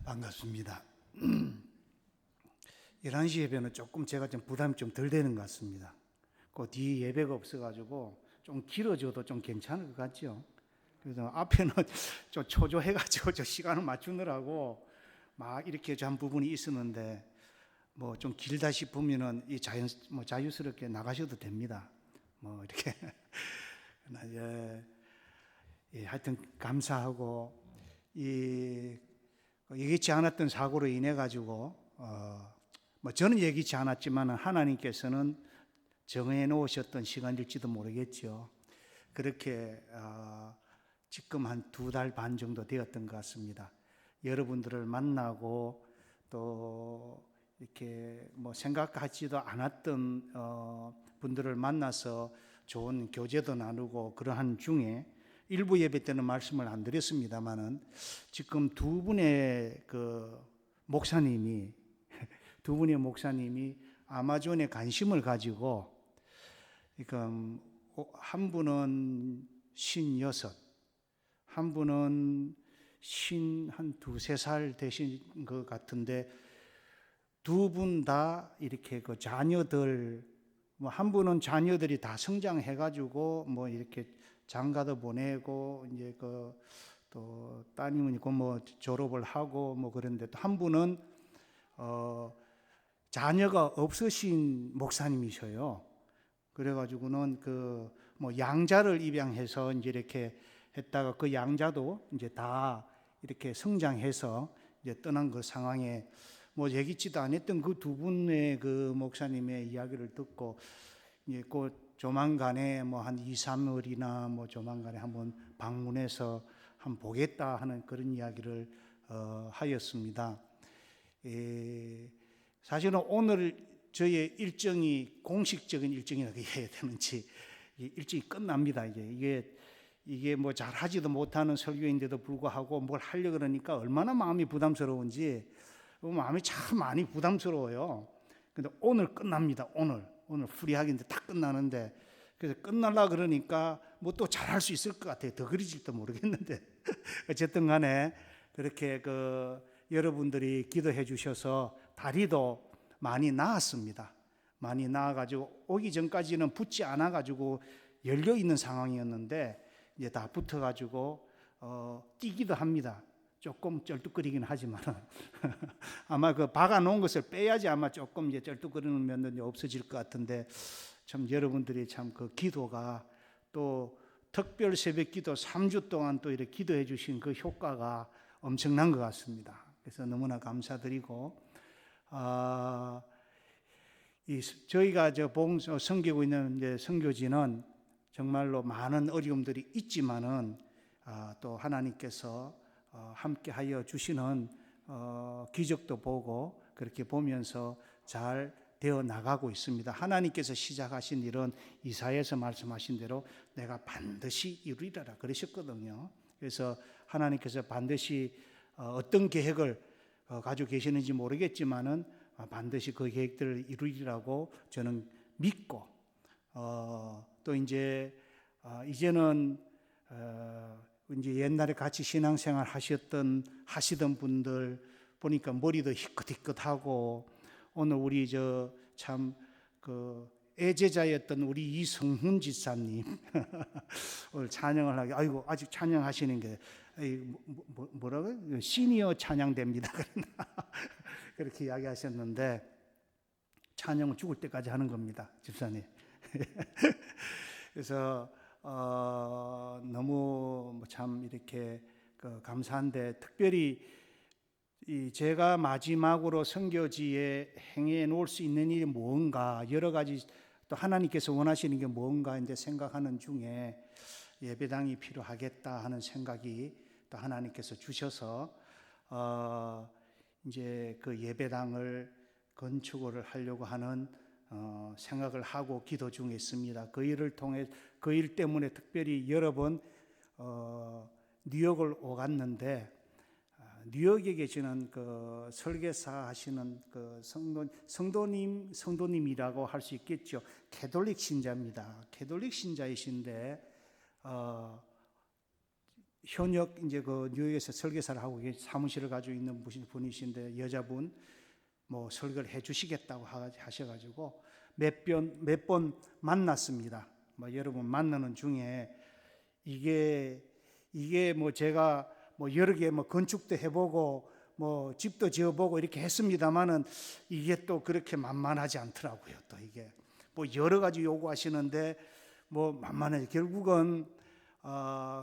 반갑습니다. 11시 예배는 조금 제가 좀 부담이 좀 덜 되는 것 같습니다. 그 뒤 예배가 없어가지고 좀 길어져도 좀 괜찮을 것 같죠. 그래서 앞에는 좀 초조해가지고 저 시간을 맞추느라고 막 이렇게 한 부분이 있었는데 뭐 좀 길다 싶으면은 이 자유스럽게 나가셔도 됩니다. 뭐 이렇게 하여튼 감사하고 예기치 않았던 사고로 인해 가지고 뭐 저는 예기치 않았지만 하나님께서는 정해 놓으셨던 시간일지도 모르겠죠. 그렇게 지금 한 2달 반 정도 되었던 것 같습니다. 여러분들을 만나고 또 이렇게 뭐 생각하지도 않았던 분들을 만나서 좋은 교제도 나누고 그러한 중에 일부 예배 때는 말씀을 안 드렸습니다만은 지금 두 분의 목사님이 아마존에 관심을 가지고 한 분은 56, 한 분은 한 2-3살 되신 것 같은데 두 분 다 이렇게 자녀들 뭐 한 분은 자녀들이 다 성장해 가지고 뭐 이렇게 장가도 보내고 이제 또 따님은 뭐 졸업을 하고 뭐 그런데 또 한 분은 자녀가 없으신 목사님이셔요. 그래가지고는 뭐 양자를 입양해서 이제 이렇게 했다가 그 양자도 이제 다 이렇게 성장해서 이제 떠난 그 상황에 뭐 예기치도 않았던 그 두 분의 목사님의 이야기를 듣고 이제 곧 조만간에 뭐 한 2-3일이나 뭐 조만간에 한번 방문해서 한번 보겠다 하는 그런 이야기를 하였습니다. 사실은 오늘 저의 일정이 공식적인 일정이라고 해야 되는지 일정이 끝납니다. 이게 뭐 잘하지도 못하는 설교인데도 불구하고 뭘 하려고 그러니까 얼마나 마음이 부담스러운지 마음이 참 많이 부담스러워요. 근데 오늘 끝납니다. 오늘 프리하게 다 끝나는데 그래서 끝날라 그러니까 뭐 또 잘할 수 있을 것 같아요. 더 그러질지도 모르겠는데 어쨌든 간에 그렇게 여러분들이 기도해 주셔서 다리도 많이 나았습니다. 많이 나아가지고 오기 전까지는 붙지 않아가지고 열려 있는 상황이었는데 이제 다 붙어가지고 뛰기도 합니다. 조금 쩔뚝거리긴 하지만 아마 박아 놓은 것을 빼야지 아마 조금 이제 쩔뚝거리는 면은 없어질 것 같은데 참 여러분들이 참 기도가 또 특별 새벽 기도 3주 동안 또 이렇게 기도해 주신 그 효과가 엄청난 것 같습니다. 그래서 너무나 감사드리고 저희가 섬기고 있는 이제 선교지는 정말로 많은 어려움들이 있지만은 또 하나님께서 함께하여 주시는 기적도 보고 그렇게 보면서 잘 되어 나가고 있습니다. 하나님께서 시작하신 일은 이사야에서 말씀하신 대로 내가 반드시 이루리라 그러셨거든요. 그래서 하나님께서 반드시 어떤 계획을 가지고 계시는지 모르겠지만은 반드시 그 계획들을 이루리라고 저는 믿고 또 이제는 이제 옛날에 같이 신앙생활 하시던 분들 보니까 머리도 희끗희끗하고 오늘 우리 참 애제자였던 우리 이성훈 지사님 오늘 찬양을 하게 아직 찬양하시는 게 뭐라고요? 시니어 찬양대입니다. 그렇게 이야기하셨는데 찬양은 죽을 때까지 하는 겁니다, 집사님. 그래서 너무 참 이렇게 감사한데 특별히 제가 마지막으로 선교지에 행해 놓을 수 있는 일이 뭔가 여러 가지 또 하나님께서 원하시는 게 뭔가 이제 생각하는 중에 예배당이 필요하겠다 하는 생각이 또 하나님께서 주셔서 이제 그 예배당을 건축을 하려고 하는 생각을 하고 기도 중에 있습니다. 그 일을 통해 그 일 때문에 특별히 여러 번 뉴욕을 오갔는데 뉴욕에 계시는 설계사 하시는 성도님이라고 할 수 있겠죠. 캐톨릭 신자입니다. 캐톨릭 신자이신데 현역 이제 그 뉴욕에서 설계사를 하고 사무실을 가지고 있는 분이신데 여자분 뭐 설교를 해주시겠다고 하셔가지고 몇 번 만났습니다. 뭐 여러분 만나는 중에 이게 뭐 제가 뭐 여러 개 뭐 건축도 해보고 뭐 집도 지어보고 이렇게 했습니다만은 이게 또 그렇게 만만하지 않더라고요. 또 이게 뭐 여러 가지 요구하시는데 뭐 만만하지. 결국은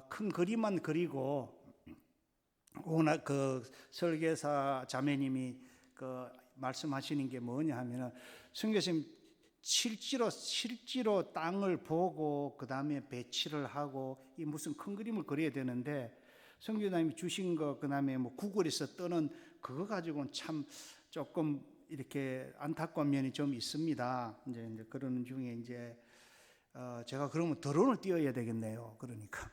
큰 그림만 그리고 워낙 그 설계사 자매님이 그 말씀하시는 게 뭐냐 하면은 선교사님 실제로 땅을 보고 그 다음에 배치를 하고 이 무슨 큰 그림을 그려야 되는데 선교사님이 주신 거 그 다음에 뭐 구글에서 뜨는 그거 가지고는 참 조금 이렇게 안타까운 면이 좀 있습니다. 이제 그러는 중에 이제 제가 그러면 드론을 띄워야 되겠네요. 그러니까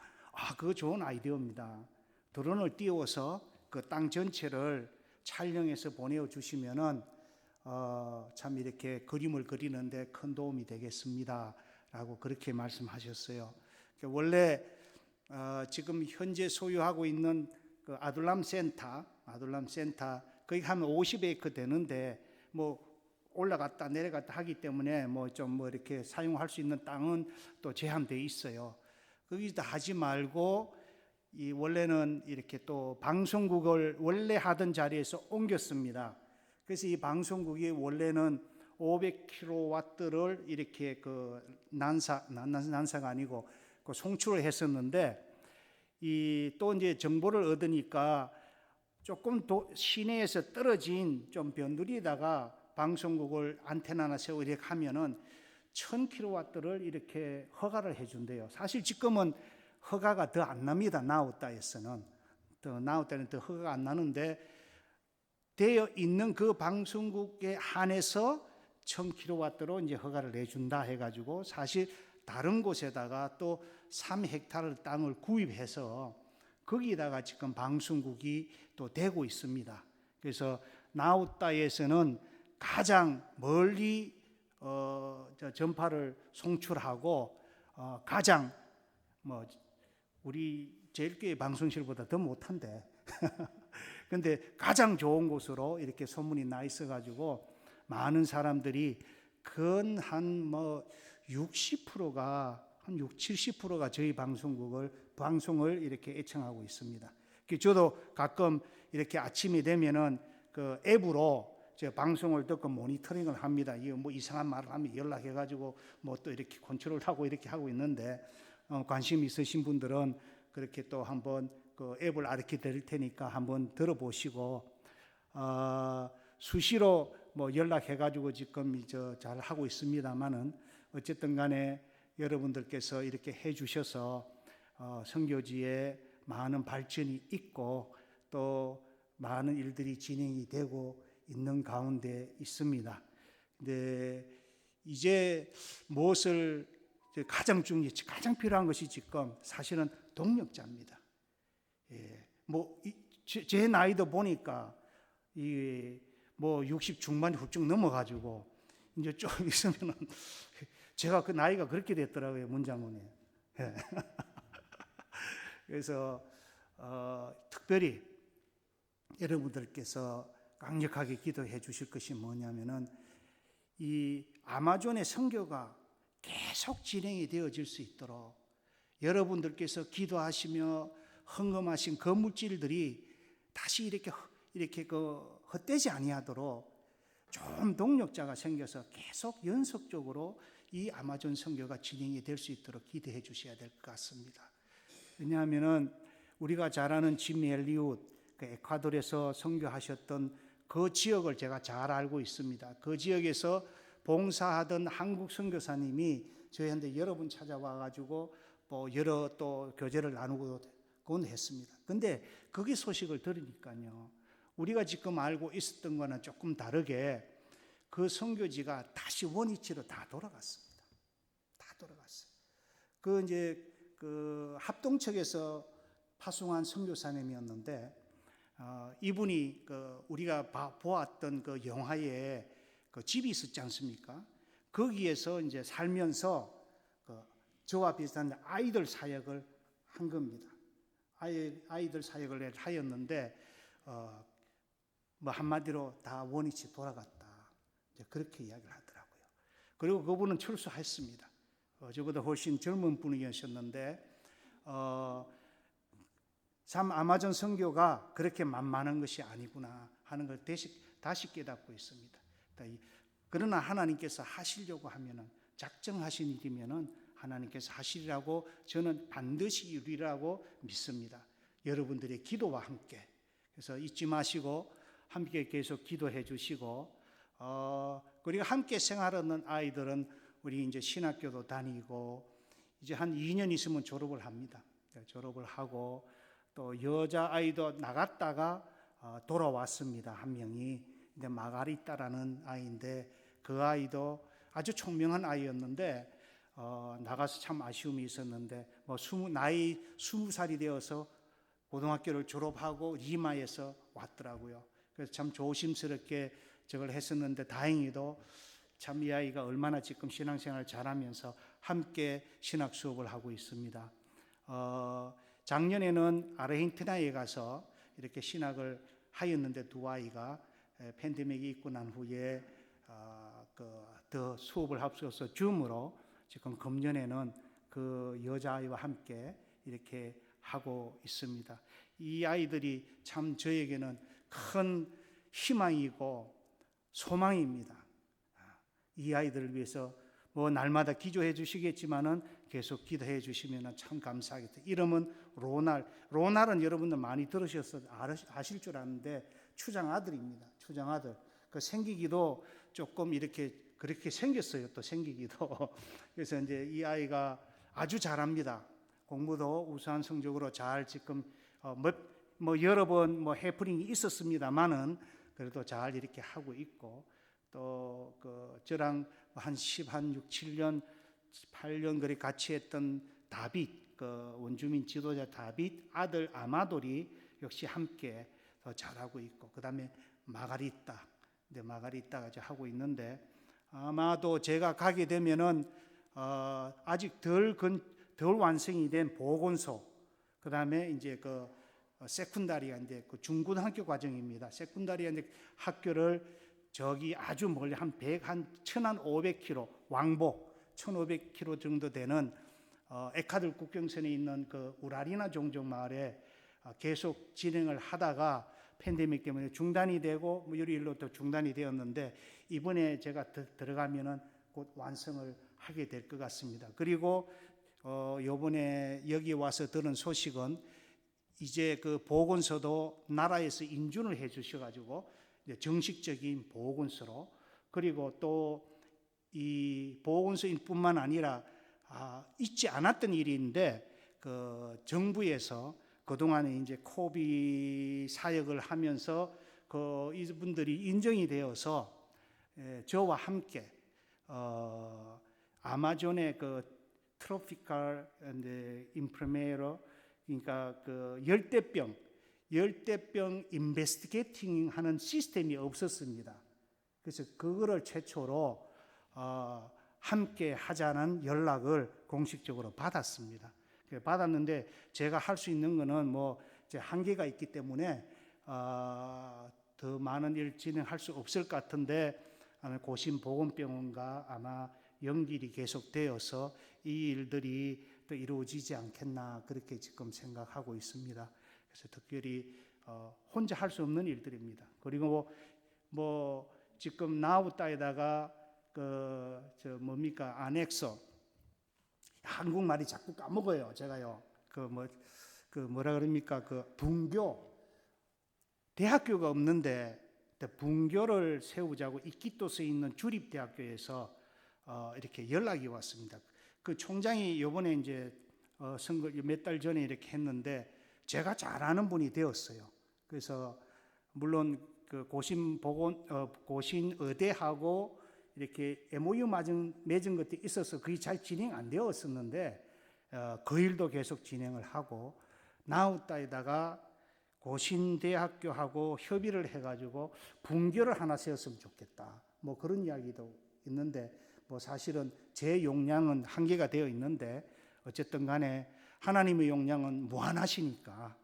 그거 좋은 아이디어입니다. 드론을 띄워서 그 땅 전체를 촬영해서 보내어 주시면은 참 이렇게 그림을 그리는데 큰 도움이 되겠습니다라고 그렇게 말씀하셨어요. 원래 지금 현재 소유하고 있는 그 아둘람 센터 거기 하면 50에이커 되는데 뭐 올라갔다 내려갔다 하기 때문에 뭐 좀 뭐 이렇게 사용할 수 있는 땅은 또 제한되어 있어요. 거기다 하지 말고 이 원래는 이렇게 또 방송국을 원래 하던 자리에서 옮겼습니다. 그래서 이 방송국이 원래는 500kW를 이렇게 그 난사가 아니고 그 송출을 했었는데 이 또 이제 정보를 얻으니까 조금 시내에서 떨어진 좀 변두리에다가 방송국을 안테나 하나 세우고 이렇게 하면은 1000kW를 이렇게 허가를 해준대요. 사실 지금은 허가가 더 안 납니다. 나우따에서는 더 허가가 안 나는데 되어 있는 그 방송국에 한해서 1000kW로 이제 허가를 내준다 해가지고 사실 다른 곳에다가 또 3헥타르 땅을 구입해서 거기다가 지금 방송국이 또 되고 있습니다. 그래서 나우따에서는 가장 멀리 전파를 송출하고 가장 뭐 우리 제일교회 방송실보다 더 못한데 근데 가장 좋은 곳으로 이렇게 소문이 나 있어가지고 많은 사람들이 근 한 뭐 60%가 한 70%가 저희 방송을 이렇게 애청하고 있습니다. 저도 가끔 이렇게 아침이 되면은 그 앱으로 제 방송을 듣고 모니터링을 합니다. 이거 뭐 이상한 말을 하면 연락해가지고 뭐 또 이렇게 컨트롤하고 이렇게 하고 있는데 관심 있으신 분들은 그렇게 또 한번 그 앱을 알게 될 테니까 한번 들어보시고 수시로 뭐 연락해가지고 지금 잘 하고 있습니다만은 어쨌든 간에 여러분들께서 이렇게 해주셔서 선교지에 많은 발전이 있고 또 많은 일들이 진행이 되고 있는 가운데 있습니다. 근데 이제 무엇을 가장 필요한 것이 지금 사실은 동력자입니다. 뭐 제 나이도 보니까 뭐 60 중반이 훌쩍 넘어가지고 이제 좀 있으면은 제가 그 나이가 그렇게 됐더라고요, 문장원이. 그래서 특별히 여러분들께서 강력하게 기도해 주실 것이 뭐냐면은 이 아마존의 선교가 계속 진행이 되어질 수 있도록 여러분들께서 기도하시며 헌금하신 그 물질들이 다시 이렇게 그 헛되지 아니하도록 좀 동력자가 생겨서 계속 연속적으로 이 아마존 선교가 진행이 될 수 있도록 기도해 주셔야 될 것 같습니다. 왜냐하면은 우리가 잘 아는 짐 엘리웃 그 에콰도르에서 선교하셨던 그 지역을 제가 잘 알고 있습니다. 그 지역에서 봉사하던 한국 선교사님이 저희한테 여러 분 찾아와 가지고 뭐 여러 또 교제를 나누곤 했습니다. 근데 거기 소식을 들으니까요, 우리가 지금 알고 있었던 거는 조금 다르게 그 선교지가 다시 원위치로 다 돌아갔습니다. 다 돌아갔어요. 그 이제 그 합동측에서 파송한 선교사님이었는데 이분이 그 우리가 보았던 그 영화에 그 집이 있었지 않습니까? 거기에서 이제 살면서 그 저와 비슷한 아이들 사역을 한 겁니다. 아이들 사역을 하였는데 뭐 한마디로 다 원위치 돌아갔다. 이제 그렇게 이야기를 하더라고요. 그리고 그분은 출소했습니다. 저보다 훨씬 젊은 분이셨는데 참 아마존 선교가 그렇게 만만한 것이 아니구나 하는 걸 다시 깨닫고 있습니다. 그러나 하나님께서 하시려고 하면은, 작정하신 일이면은 하나님께서 하시리라고 저는 반드시 이루리라고 믿습니다. 여러분들의 기도와 함께. 그래서 잊지 마시고 함께 계속 기도해 주시고, 그리고 함께 생활하는 아이들은 우리 이제 신학교도 다니고 이제 한 2년 있으면 졸업을 합니다. 졸업을 하고 또 여자 아이도 나갔다가 돌아왔습니다. 한 명이. 근데 마가리따라는 아이인데 그 아이도 아주 총명한 아이였는데 나가서 참 아쉬움이 있었는데 나이 20살이 되어서 고등학교를 졸업하고 리마에서 왔더라고요. 그래서 참 조심스럽게 저걸 했었는데 다행히도 참 이 아이가 얼마나 지금 신앙생활을 잘하면서 함께 신학 수업을 하고 있습니다. 작년에는 아르헨티나에 가서 이렇게 신학을 하였는데 두 아이가 팬데믹이 있고 난 후에 더 수업을 합쳐서 줌으로 지금 금년에는 그 여자아이와 함께 이렇게 하고 있습니다. 이 아이들이 참 저에게는 큰 희망이고 소망입니다. 이 아이들을 위해서 날마다 기도해 주시겠지만은 계속 기도해 주시면 참 감사하겠다. 이름은 로날은 여러분들 많이 들으셔서 아실 줄 아는데 추장 아들입니다. 추장 아들. 그 생기기도 조금 그렇게 생겼어요. 또 생기기도. 그래서 이제 이 아이가 아주 잘합니다. 공부도 우수한 성적으로 잘 지금 여러 번 해프닝이 있었습니다만은 그래도 잘 이렇게 하고 있고 또 저랑 한 6, 7년, 8년 그리 같이 했던 다빗, 원주민 지도자 다빗 아들 아마돌이 역시 함께 더 잘하고 있고 그 다음에 마가리따, 마가리따가 하고 있는데 아마도 제가 가게 되면은 아직 덜 완성이 된 보건소, 그 다음에 이제 세컨다리아 이제 중고등학교 과정입니다. 세컨다리아 이제 학교를 저기 아주 멀리 한 1,500km 왕복 1,500km 정도 되는 에콰도르 국경선에 있는 우라리나 종족 마을에 계속 진행을 하다가 팬데믹 때문에 중단이 되고 여러 일로 또 중단이 되었는데 이번에 제가 들어가면은 곧 완성을 하게 될 것 같습니다. 그리고 이번에 여기 와서 들은 소식은 이제 보건소도 나라에서 인준을 해 주셔가지고 정식적인 보건소로, 그리고 또 이 보건소인뿐만 아니라 있지 않았던 일인데 정부에서 그동안에 이제 코비 사역을 하면서 이분들이 인정이 되어서 저와 함께 아마존의 트로피칼 인프메로, 그러니까 열대병 인베스티게이팅 하는 시스템이 없었습니다. 그래서 그거를 최초로 함께 하자는 연락을 공식적으로 받았습니다. 받았는데 제가 할 수 있는 거는 이제 한계가 있기 때문에 더 많은 일 진행할 수 없을 것 같은데 고심보건병원과 아마 연결이 계속되어서 이 일들이 또 이루어지지 않겠나 그렇게 지금 생각하고 있습니다. 그래서 특별히 혼자 할 수 없는 일들입니다. 그리고 지금 나우따에다가 안엑서, 한국말이 자꾸 까먹어요. 제가요. 뭐라 그럽니까? 분교, 대학교가 없는데 분교를 세우자고 이키토스에 있는 주립대학교에서 이렇게 연락이 왔습니다. 그 총장이 이번에 이제 선거 몇 달 전에 이렇게 했는데 제가 잘 아는 분이 되었어요. 그래서 물론 고신의대하고 이렇게 MOU 맺은 것도 있어서 그게 잘 진행 안 되었었는데 그 일도 계속 진행을 하고 나우따에다가 고신대학교하고 협의를 해가지고 분교를 하나 세웠으면 좋겠다. 그런 이야기도 있는데 사실은 제 용량은 한계가 되어 있는데 어쨌든 간에 하나님의 용량은 무한하시니까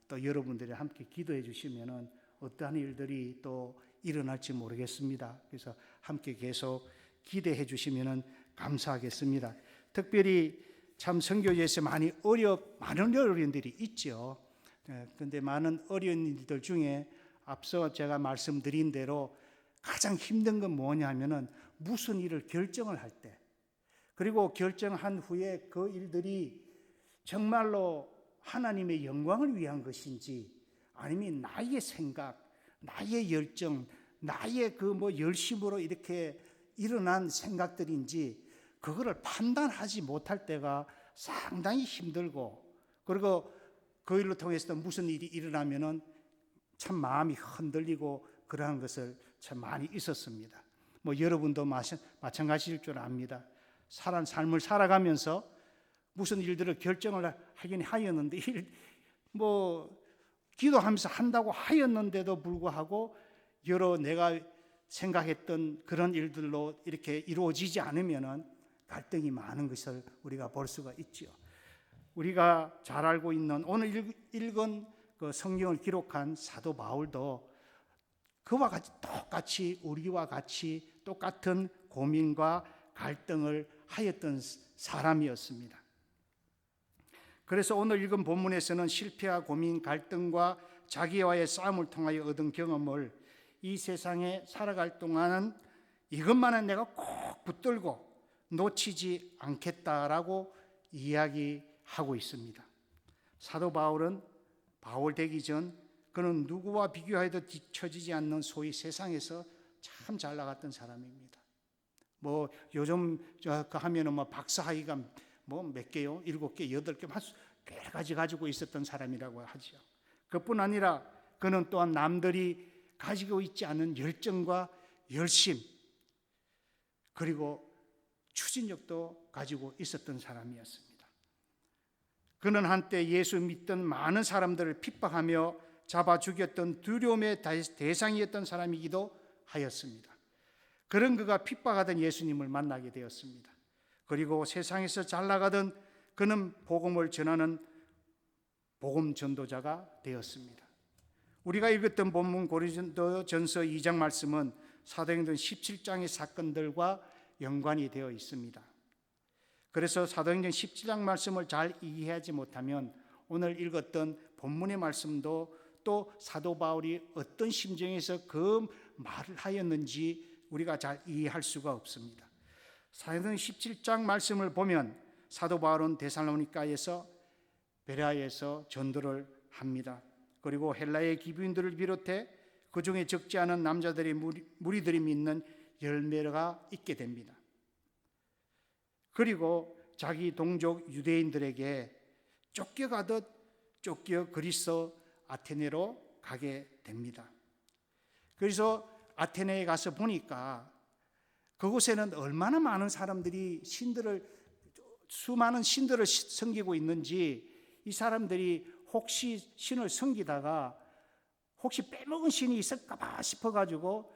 또 여러분들이 함께 기도해 주시면은 어떠한 일들이 또 일어날지 모르겠습니다. 그래서 함께 계속 기대해 주시면은 감사하겠습니다. 특별히 참 선교지에서 많은 어려움들이 있죠. 그런데 많은 어려운 일들 중에 앞서 제가 말씀드린 대로 가장 힘든 건 뭐냐면은 무슨 일을 결정을 할 때, 그리고 결정한 후에 그 일들이 정말로 하나님의 영광을 위한 것인지 아니면 나의 생각, 나의 열정, 나의 그 열심으로 이렇게 일어난 생각들인지 그거를 판단하지 못할 때가 상당히 힘들고, 그리고 그 일로 통해서 무슨 일이 일어나면은 참 마음이 흔들리고 그러한 것을 참 많이 있었습니다. 여러분도 마찬가지일 줄 압니다. 삶을 살아가면서 무슨 일들을 결정을 하긴 하였는데 기도하면서 한다고 하였는데도 불구하고 여러 내가 생각했던 그런 일들로 이렇게 이루어지지 않으면은 갈등이 많은 것을 우리가 볼 수가 있죠. 우리가 잘 알고 있는 오늘 읽은 그 성경을 기록한 사도 바울도 그와 똑같이 우리와 같이 똑같은 고민과 갈등을 하였던 사람이었습니다. 그래서 오늘 읽은 본문에서는 실패와 고민, 갈등과 자기와의 싸움을 통하여 얻은 경험을 이 세상에 살아갈 동안은 이것만은 내가 꼭 붙들고 놓치지 않겠다라고 이야기하고 있습니다. 사도 바울은 바울 되기 전 그는 누구와 비교해도 뒤처지지 않는 소위 세상에서 참 잘 나갔던 사람입니다. 요즘 하면은 박사학위가 몇 개요? 7개, 8개, 여러 가지 가지고 있었던 사람이라고 하죠. 그뿐 아니라 그는 또한 남들이 가지고 있지 않은 열정과 열심, 그리고 추진력도 가지고 있었던 사람이었습니다. 그는 한때 예수 믿던 많은 사람들을 핍박하며 잡아 죽였던 두려움의 대상이었던 사람이기도 하였습니다. 그런 그가 핍박하던 예수님을 만나게 되었습니다. 그리고 세상에서 잘 나가던 그는 복음을 전하는 복음 전도자가 되었습니다. 우리가 읽었던 본문 고린도전서 2장 말씀은 사도행전 17장의 사건들과 연관이 되어 있습니다. 그래서 사도행전 17장 말씀을 잘 이해하지 못하면 오늘 읽었던 본문의 말씀도 또 사도 바울이 어떤 심정에서 그 말을 하였는지 우리가 잘 이해할 수가 없습니다. 사도행전 17장 말씀을 보면 사도 바울은 데살로니가에서 베레아에서 전도를 합니다. 그리고 헬라의 기브인들을 비롯해 그 중에 적지 않은 남자들의 무리들이 믿는 열매가 있게 됩니다. 그리고 자기 동족 유대인들에게 쫓겨가듯 쫓겨 그리스 아테네로 가게 됩니다. 그래서 아테네에 가서 보니까 그곳에는 얼마나 많은 사람들이 수많은 신들을 섬기고 있는지, 이 사람들이 혹시 신을 섬기다가 혹시 빼먹은 신이 있을까봐 싶어가지고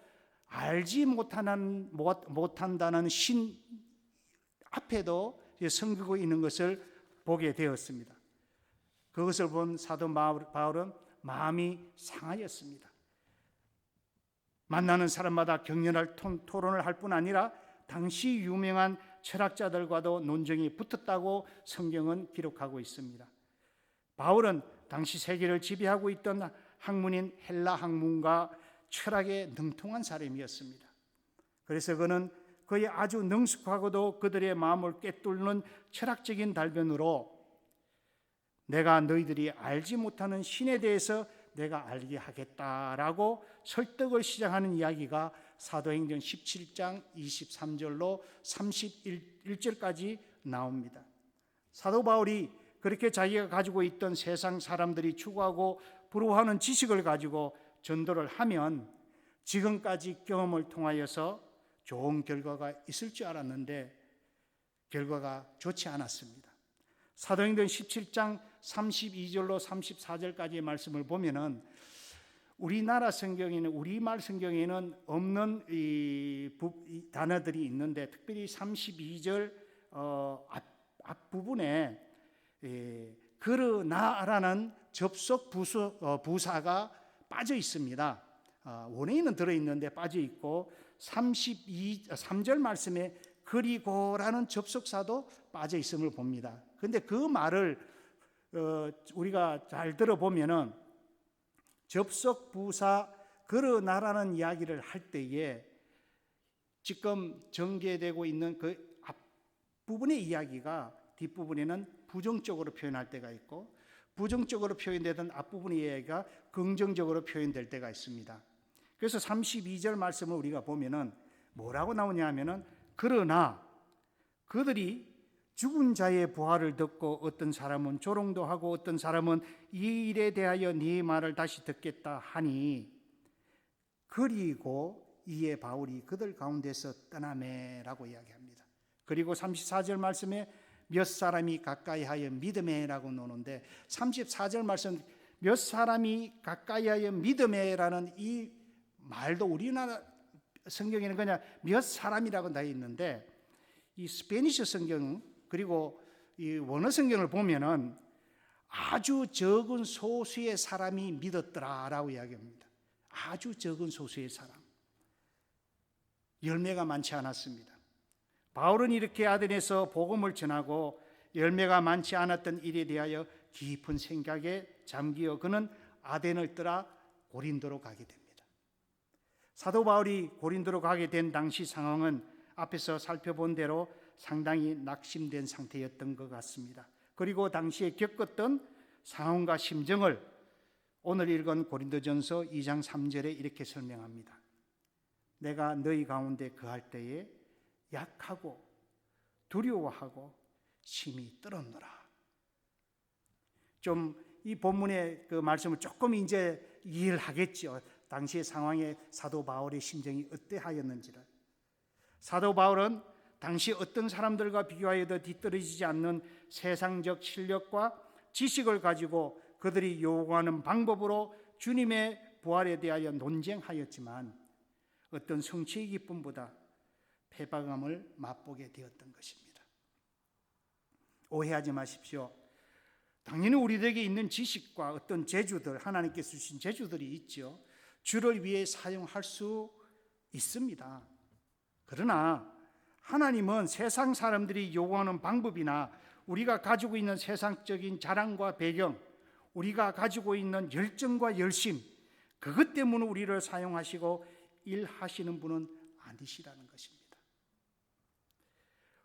알지 못한다는 신 앞에도 섬기고 있는 것을 보게 되었습니다. 그것을 본 사도 바울은 마음이 상하였습니다. 만나는 사람마다 격렬한 토론을 할 뿐 아니라 당시 유명한 철학자들과도 논쟁이 붙었다고 성경은 기록하고 있습니다. 바울은 당시 세계를 지배하고 있던 학문인 헬라 학문과 철학에 능통한 사람이었습니다. 그래서 그는 그의 아주 능숙하고도 그들의 마음을 꿰뚫는 철학적인 답변으로 내가 너희들이 알지 못하는 신에 대해서 내가 알게 하겠다라고 설득을 시작하는 이야기가 사도행전 17장 23절로 31절까지 나옵니다. 사도 바울이 그렇게 자기가 가지고 있던 세상 사람들이 추구하고 부러워하는 지식을 가지고 전도를 하면 지금까지 경험을 통하여서 좋은 결과가 있을 줄 알았는데 결과가 좋지 않았습니다. 사도행전 17장 32절로 34절까지의 말씀을 보면은 우리나라 성경에는, 우리말 성경에는 없는 이 단어들이 있는데, 특별히 32절 앞부분에 그러나라는 접속 부사가 빠져 있습니다. 원어에는 들어있는데 빠져 있고 3절 말씀에 그리고라는 접속사도 빠져 있음을 봅니다. 그런데 그 말을 우리가 잘 들어보면은 접속 부사 그러나라는 이야기를 할 때에 지금 전개되고 있는 그 앞부분의 이야기가 뒷부분에는 부정적으로 표현할 때가 있고 부정적으로 표현되던 앞부분의 이야기가 긍정적으로 표현될 때가 있습니다. 그래서 32절 말씀을 우리가 보면은 뭐라고 나오냐 하면은 그러나 그들이 죽은 자의 부활을 듣고 어떤 사람은 조롱도 하고 어떤 사람은 이 일에 대하여 네 말을 다시 듣겠다 하니 그리고 이에 바울이 그들 가운데서 떠나매라고 이야기합니다. 그리고 34절 말씀에 몇 사람이 가까이 하여 믿음에라고 노는데 34절 말씀 몇 사람이 가까이 하여 믿음에라는 이 말도 우리나라 성경에는 그냥 몇 사람이라고 되어 있는데 이 스페니시 성경 그리고 이 원어 성경을 보면은 아주 적은 소수의 사람이 믿었더라라고 이야기합니다. 아주 적은 소수의 사람. 열매가 많지 않았습니다. 바울은 이렇게 아덴에서 복음을 전하고 열매가 많지 않았던 일에 대하여 깊은 생각에 잠기어 그는 아덴을 떠나 고린도로 가게 됩니다. 사도 바울이 고린도로 가게 된 당시 상황은 앞에서 살펴본 대로 상당히 낙심된 상태였던 것 같습니다. 그리고 당시에 겪었던 상황과 심정을 오늘 읽은 고린도전서 2장 3절에 이렇게 설명합니다. 내가 너희 가운데 거할 때에 약하고 두려워하고 심히 떨었노라. 좀 이 본문의 그 말씀을 조금 이제 이해를 하겠죠. 당시의 상황에 사도 바울의 심정이 어떠하였는지를. 사도 바울은 당시 어떤 사람들과 비교하여도 뒤떨어지지 않는 세상적 실력과 지식을 가지고 그들이 요구하는 방법으로 주님의 부활에 대하여 논쟁하였지만 어떤 성취의 기쁨보다 패배감을 맛보게 되었던 것입니다. 오해하지 마십시오. 당연히 우리에게 있는 지식과 어떤 재주들, 하나님께서 주신 재주들이 있죠. 주를 위해 사용할 수 있습니다. 그러나 하나님은 세상 사람들이 요구하는 방법이나 우리가 가지고 있는 세상적인 자랑과 배경, 우리가 가지고 있는 열정과 열심, 그것 때문에 우리를 사용하시고 일하시는 분은 아니시라는 것입니다.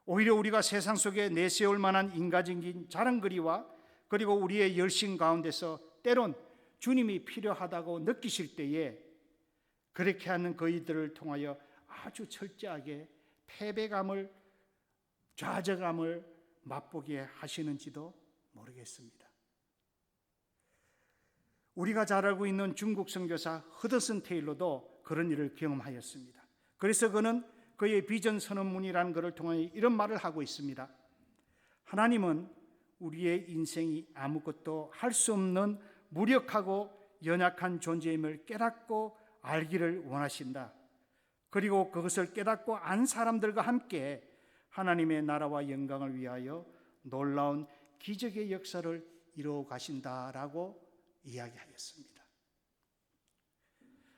오히려 우리가 세상 속에 내세울 만한 인간적인 자랑거리와 그리고 우리의 열심 가운데서 때론 주님이 필요하다고 느끼실 때에 그렇게 하는 그이들을 통하여 아주 철저하게 패배감을, 좌절감을 맛보게 하시는지도 모르겠습니다. 우리가 잘 알고 있는 중국 선교사 허드슨 테일러도 그런 일을 경험하였습니다. 그래서 그는 그의 비전 선언문이라는 것을 통해 이런 말을 하고 있습니다. 하나님은 우리의 인생이 아무것도 할 수 없는 무력하고 연약한 존재임을 깨닫고 알기를 원하신다. 그리고 그것을 깨닫고 안 사람들과 함께 하나님의 나라와 영광을 위하여 놀라운 기적의 역사를 이루어 가신다라고 이야기하였습니다.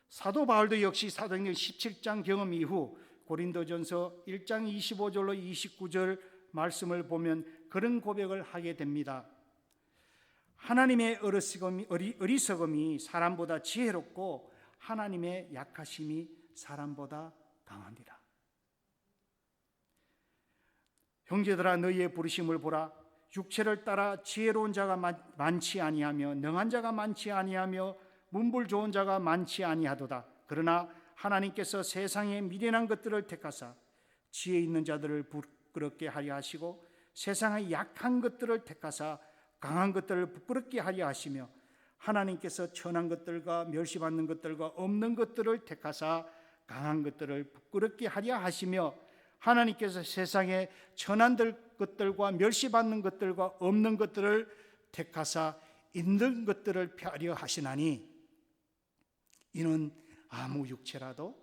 사도 바울도 역시 사도행전 17장 경험 이후 고린도전서 1장 25절로 29절 말씀을 보면 그런 고백을 하게 됩니다. 하나님의 어리석음이 사람보다 지혜롭고 하나님의 약하심이 사람보다 강합니다. 형제들아 너희의 부르심을 보라. 육체를 따라 지혜로운 자가 많지 아니하며 능한 자가 많지 아니하며 문불 좋은 자가 많지 아니하도다. 그러나 하나님께서 세상의 미련한 것들을 택하사 지혜 있는 자들을 부끄럽게 하려 하시고 세상의 약한 것들을 택하사 강한 것들을 부끄럽게 하려 하시며 하나님께서 천한 것들과 멸시받는 것들과 없는 것들을 택하사 강한 것들을 부끄럽게 하려 하시며 하나님께서 세상에 천한 것들과 멸시받는 것들과 없는 것들을 택하사 있는 것들을 펴려 하시나니 이는 아무 육체라도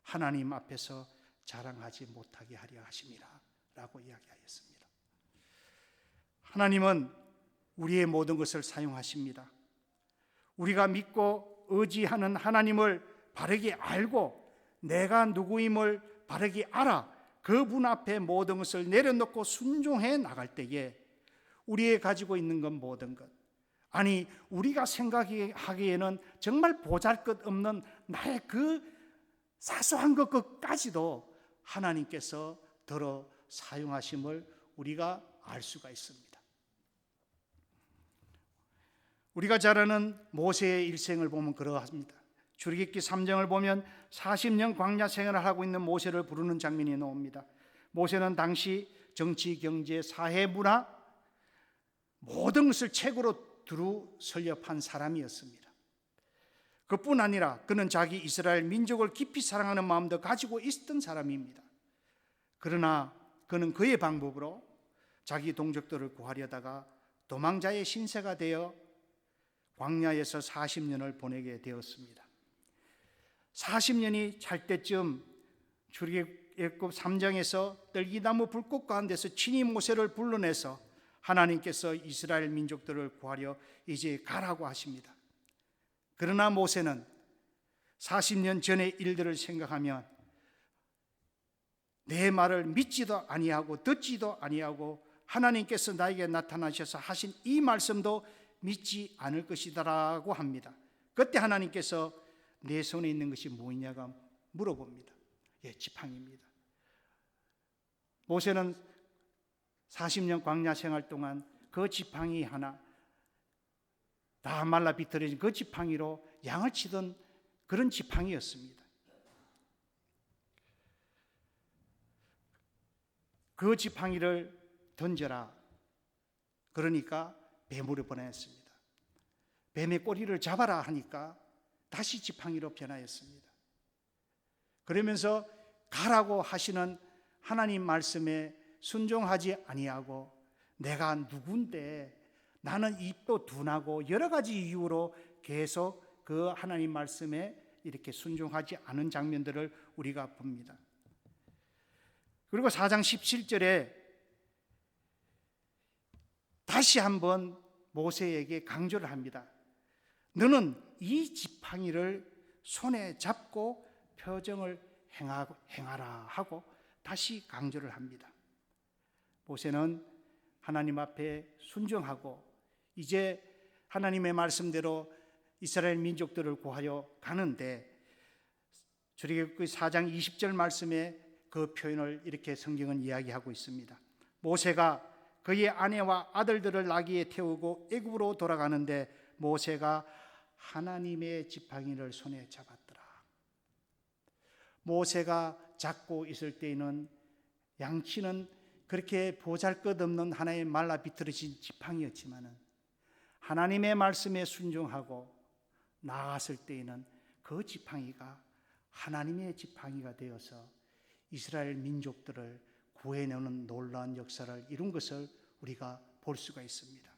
하나님 앞에서 자랑하지 못하게 하려 하심이라 라고 이야기하였습니다. 하나님은 우리의 모든 것을 사용하십니다. 우리가 믿고 의지하는 하나님을 바르게 알고 내가 누구임을 바르게 알아 그분 앞에 모든 것을 내려놓고 순종해 나갈 때에 우리의 가지고 있는 것 모든 것, 아니 우리가 생각하기에는 정말 보잘것없는 나의 그 사소한 것까지도 하나님께서 들어 사용하심을 우리가 알 수가 있습니다. 우리가 잘 아는 모세의 일생을 보면 그러합니다. 출애굽기 3장을 보면 40년 광야 생활을 하고 있는 모세를 부르는 장면이 나옵니다. 모세는 당시 정치, 경제, 사회, 문화 모든 것을 책으로 두루 설립한 사람이었습니다. 그뿐 아니라 그는 자기 이스라엘 민족을 깊이 사랑하는 마음도 가지고 있었던 사람입니다. 그러나 그는 그의 방법으로 자기 동족들을 구하려다가 도망자의 신세가 되어 광야에서 40년을 보내게 되었습니다. 40년이 찰 때쯤 출애굽 3장에서 떨기나무 불꽃 가운데서 친히 모세를 불러내서 하나님께서 이스라엘 민족들을 구하려 이제 가라고 하십니다. 그러나 모세는 40년 전의 일들을 생각하면 내 말을 믿지도 아니하고 듣지도 아니하고 하나님께서 나에게 나타나셔서 하신 이 말씀도 믿지 않을 것이다라고 합니다. 그때 하나님께서 내 손에 있는 것이 무엇이냐고 물어봅니다. 지팡이입니다. 모세는 40년 광야 생활 동안 그 지팡이 하나 다 말라 비틀어진 그 지팡이로 양을 치던 그런 지팡이였습니다. 그 지팡이를 던져라. 그러니까 뱀으로 변하였습니다. 뱀의 꼬리를 잡아라 하니까 다시 지팡이로 변하였습니다. 그러면서 가라고 하시는 하나님 말씀에 순종하지 아니하고 내가 누군데 나는 입도 둔하고 여러 가지 이유로 계속 그 하나님 말씀에 이렇게 순종하지 않은 장면들을 우리가 봅니다. 그리고 4장 17절에 다시 한번 모세에게 강조를 합니다. 너는 이 지팡이를 손에 잡고 표정을 행하라 하고 다시 강조를 합니다. 모세는 하나님 앞에 순종하고 이제 하나님의 말씀대로 이스라엘 민족들을 구하여 가는데 출애굽기 4장 20절 말씀에 그 표현을 이렇게 성경은 이야기하고 있습니다. 모세가 그의 아내와 아들들을 나귀에 태우고 애굽으로 돌아가는데 모세가 하나님의 지팡이를 손에 잡았더라. 모세가 잡고 있을 때에는 양치는 그렇게 보잘것없는 하나의 말라 비틀어진 지팡이였지만은 하나님의 말씀에 순종하고 나아갔을 때에는 그 지팡이가 하나님의 지팡이가 되어서 이스라엘 민족들을 구해내는 놀라운 역사를 이룬 것을 우리가 볼 수가 있습니다.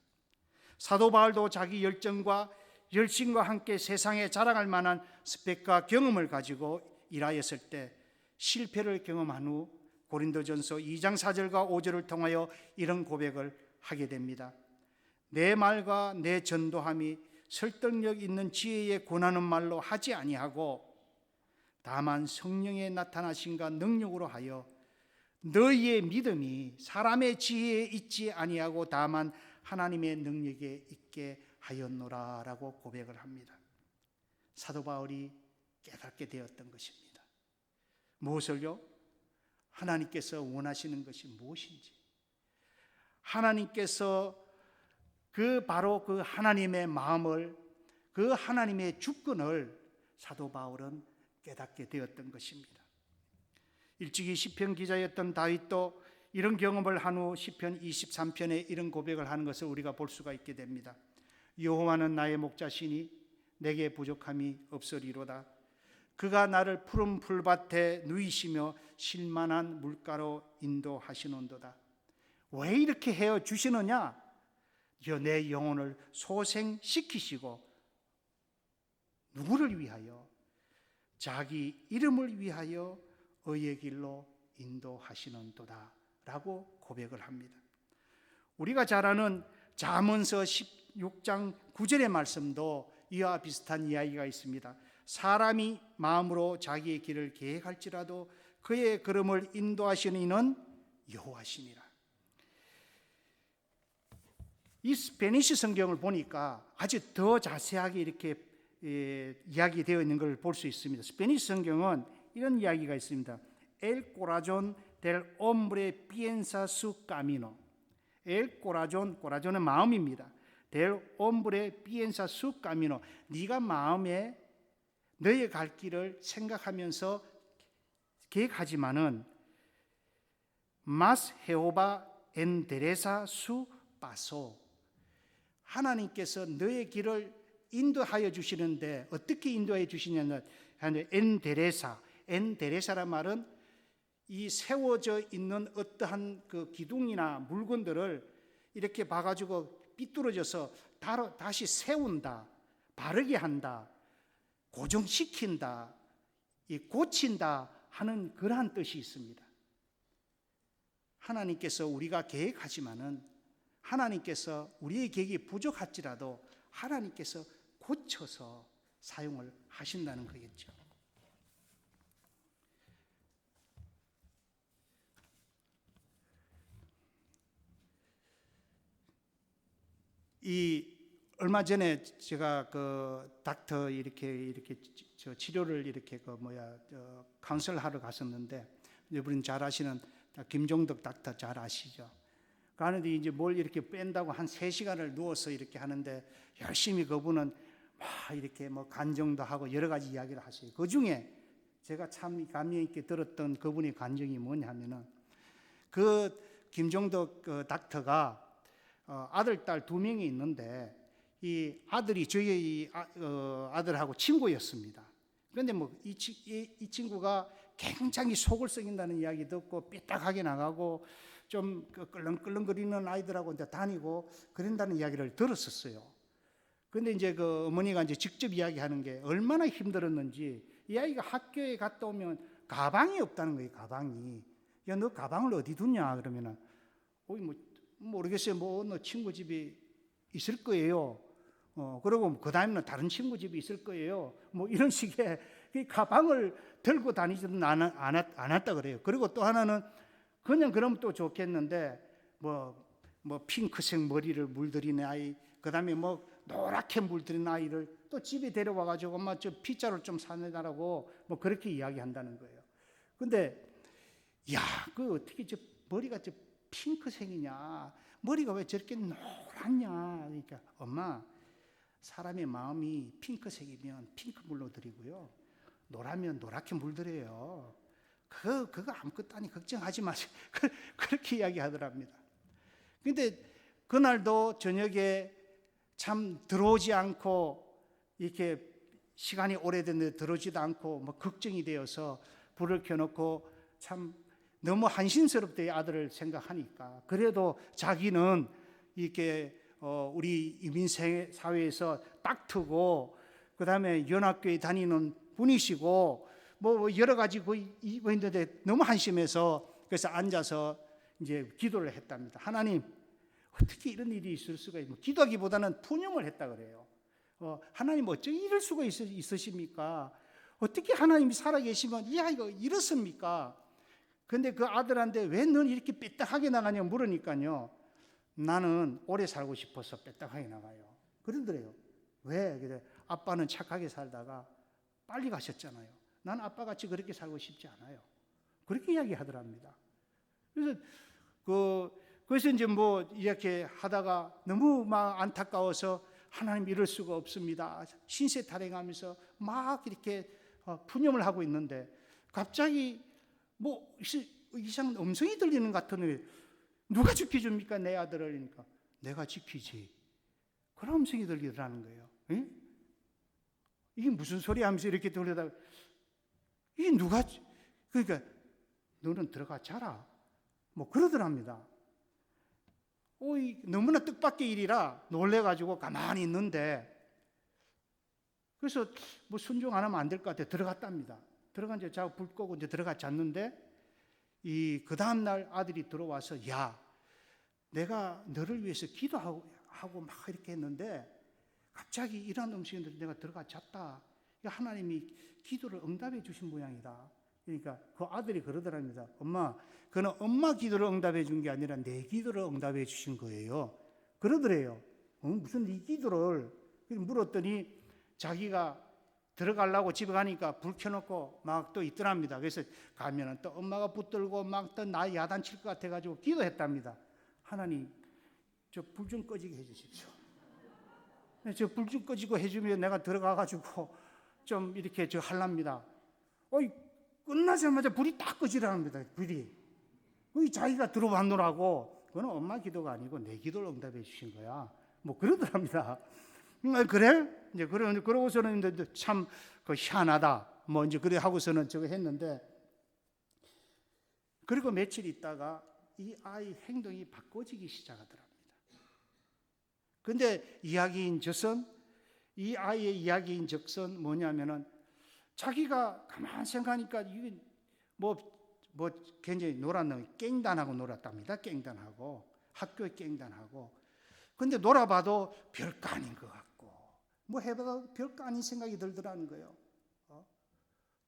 사도 바울도 자기 열정과 열심과 함께 세상에 자랑할 만한 스펙과 경험을 가지고 일하였을 때 실패를 경험한 후 고린도전서 2장 4절과 5절을 통하여 이런 고백을 하게 됩니다. 내 말과 내 전도함이 설득력 있는 지혜에 권하는 말로 하지 아니하고 다만 성령의 나타나심과 능력으로 하여 너희의 믿음이 사람의 지혜에 있지 아니하고 다만 하나님의 능력에 있게 하였노라라고 고백을 합니다. 사도 바울이 깨닫게 되었던 것입니다. 무엇을요? 하나님께서 원하시는 것이 무엇인지, 하나님께서 바로 그 하나님의 마음을, 그 하나님의 주권을 사도 바울은 깨닫게 되었던 것입니다. 일찍이 시편 기자였던 다윗도 이런 경험을 한 후 시편 23편에 이런 고백을 하는 것을 우리가 볼 수가 있게 됩니다. 여호와는 나의 목자시니 내게 부족함이 없으리로다. 그가 나를 푸른 풀밭에 누이시며 쉴만한 물가로 인도하시는도다. 왜 이렇게 헤어 주시느냐? 내 영혼을 소생시키시고 누구를 위하여? 자기 이름을 위하여 의의 길로 인도하시는도다 라고 고백을 합니다. 우리가 잘 아는 잠언서 16장 9절의 말씀도 이와 비슷한 이야기가 있습니다. 사람이 마음으로 자기의 길을 계획할지라도 그의 걸음을 인도하시는 이는 여호와시니라. 이 스페니시 성경을 보니까 아주 더 자세하게 이렇게 이야기되어 있는 걸 볼 수 있습니다. 스페니시 성경은 이런 이야기가 있습니다. El corazón del hombre piensa su camino. El corazón, corazon은 마음입니다. Del hombre piensa su camino. 네가 마음에 너의 갈 길을 생각하면서 계획하지만은 Mas Jehová endereza su paso. 하나님께서 너의 길을 인도하여 주시는데 어떻게 인도하여 주시냐면 엔데레사란 말은 이 세워져 있는 어떠한 그 기둥이나 물건들을 이렇게 봐가지고 삐뚤어져서 다시 세운다, 바르게 한다, 고정시킨다, 고친다 하는 그러한 뜻이 있습니다. 하나님께서 우리가 계획하지만은 하나님께서 우리의 계획이 부족할지라도 하나님께서 고쳐서 사용을 하신다는 거겠죠. 얼마 전에 제가 그 닥터 이렇게 저 치료를 이렇게 카운셀하러 갔었는데, 여러분 잘 아시는 김종덕 닥터 잘 아시죠? 가는데 이제 뭘 이렇게 뺀다고 한 3시간을 누워서 이렇게 하는데 열심히 그분은 막 이렇게 간정도 하고 여러 가지 이야기를 하셔요. 그 중에 제가 참 감명 있게 들었던 그분의 간증이 뭐냐면은 그 김종덕 그 닥터가 아들, 딸 2명이 있는데 이 아들이 저희 아들하고 친구였습니다. 그런데 이 친구가 굉장히 속을 썩인다는 이야기 듣고 삐딱하게 나가고 좀 끌렁끌렁거리는 아이들하고 이제 다니고 그런다는 이야기를 들었었어요. 그런데 이제 그 어머니가 이제 직접 이야기하는 게 얼마나 힘들었는지, 이 아이가 학교에 갔다 오면 가방이 없다는 거예요. 가방이. 야, 너 가방을 어디 뒀냐? 그러면은 모르겠어요. 너 친구 집에 있을 거예요. 그리고 그 다음에는 다른 친구 집에 있을 거예요. 이런 식의 가방을 들고 다니지는 않았다 그래요. 그리고 또 하나는 그냥 그러면 또 좋겠는데 핑크색 머리를 물들인 아이, 그 다음에 노랗게 물들인 아이를 또 집에 데려와가지고 엄마 저 피자를 좀 사내달라고 그렇게 이야기한다는 거예요. 근데 야, 그 어떻게 저 머리가 저 핑크색이냐, 머리가 왜 저렇게 노랗냐. 그러니까 엄마, 사람의 마음이 핑크색이면 핑크물로 드리고요, 노라면 노랗게 물들여요. 그거 아무것도 아니, 걱정하지 마세요. 그렇게 이야기하더랍니다. 근데 그날도 저녁에 참 들어오지 않고, 이렇게 시간이 오래됐는데 들어오지도 않고 걱정이 되어서 불을 켜놓고 참 너무 한심스럽대, 아들을 생각하니까. 그래도 자기는 이렇게 우리 이민사회에서 딱 트고 그 다음에 연합교회 다니는 분이시고 여러 가지 있는데 너무 한심해서 그래서 앉아서 이제 기도를 했답니다. 하나님, 어떻게 이런 일이 있을 수가 있습니까? 기도하기보다는 푸념을 했다 그래요. 하나님, 어떻게 이럴 수가 있으십니까? 어떻게 하나님이 살아계시면 이 아이가 이렇습니까? 근데 그 아들한테 왜 넌 이렇게 삐딱하게 나가냐고 물으니까요, 나는 오래 살고 싶어서 삐딱하게 나가요. 그러더래요. 왜? 그래, 아빠는 착하게 살다가 빨리 가셨잖아요. 난 아빠같이 그렇게 살고 싶지 않아요. 그렇게 이야기하더랍니다. 그래서 이제 이렇게 하다가 너무 막 안타까워서 하나님, 이럴 수가 없습니다, 신세 탈행하면서 막 이렇게 푸념을 하고 있는데 갑자기 이상한 음성이 들리는 것 같으니, 누가 지켜줍니까 내 아들을? 그러니까 내가 지키지. 그런 음성이 들리더라는 거예요. 에? 이게 무슨 소리 하면서 이렇게 들려다가, 이게 누가, 그러니까 너는 들어가 자라, 그러더랍니다. 너무나 뜻밖의 일이라 놀래가지고 가만히 있는데, 그래서 순종 안 하면 안 될 것 같아 들어갔답니다. 들어간 이제 자고 불 끄고 이제 들어가 잤는데, 그 다음 날 아들이 들어와서, 야, 내가 너를 위해서 기도하고 막 이렇게 했는데 갑자기 이런 음식인데 내가 들어가 잤다. 하나님이 기도를 응답해 주신 모양이다. 그러니까 그 아들이 그러더랍니다. 엄마, 그는 엄마 기도를 응답해 준 게 아니라 내 기도를 응답해 주신 거예요. 그러더래요. 무슨 네 기도를? 물었더니 자기가 들어가려고 집에 가니까 불 켜놓고 막 또 있더랍니다. 그래서 가면은 또 엄마가 붙들고 막 또 나 야단칠 것 같아가지고 기도했답니다. 하나님, 저 불 좀 꺼지게 해주십시오. 저 불 좀 꺼지고 해주면 내가 들어가가지고 좀 이렇게 저 할랍니다. 끝나자마자 불이 딱 꺼지랍니다. 불이. 자기가 들어봤노라고. 그건 엄마 기도가 아니고 내 기도를 응답해 주신 거야. 뭐 그러더랍니다. 그래? 이제 그러고서는 참 희한하다. 뭐 이제 그래 하고서는 저거 했는데, 그리고 며칠 있다가 이 아이 행동이 바꿔지기 시작하더랍니다. 근데 이 아이의 이야기인 적선 뭐냐면은 자기가 가만 생각하니까 이게 뭐 굉장히 놀았는 깽단하고 놀았답니다. 깽단하고 학교에 깽단하고. 근데 놀아봐도 별거 아닌 것 같고 뭐 해봐도 별거 아닌 생각이 들더라는 거예요.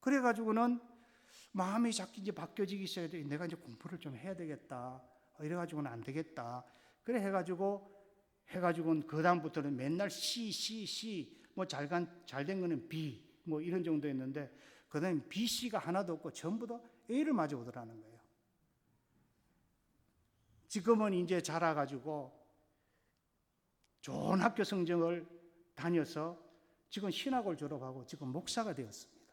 그래가지고는 마음이 자꾸 이제 바뀌어지기 시작해. 내가 이제 공부를 좀 해야 되겠다. 이래가지고는 안 되겠다. 그래 해가지고는 그 다음부터는 맨날 C 뭐 잘 된 거는 B 뭐 이런 정도였는데, 그 다음에 B, C가 하나도 없고 전부 다 A를 맞아 오더라는 거예요. 지금은 이제 자라가지고 좋은 학교 성적을 다녀서 지금 신학을 졸업하고 지금 목사가 되었습니다.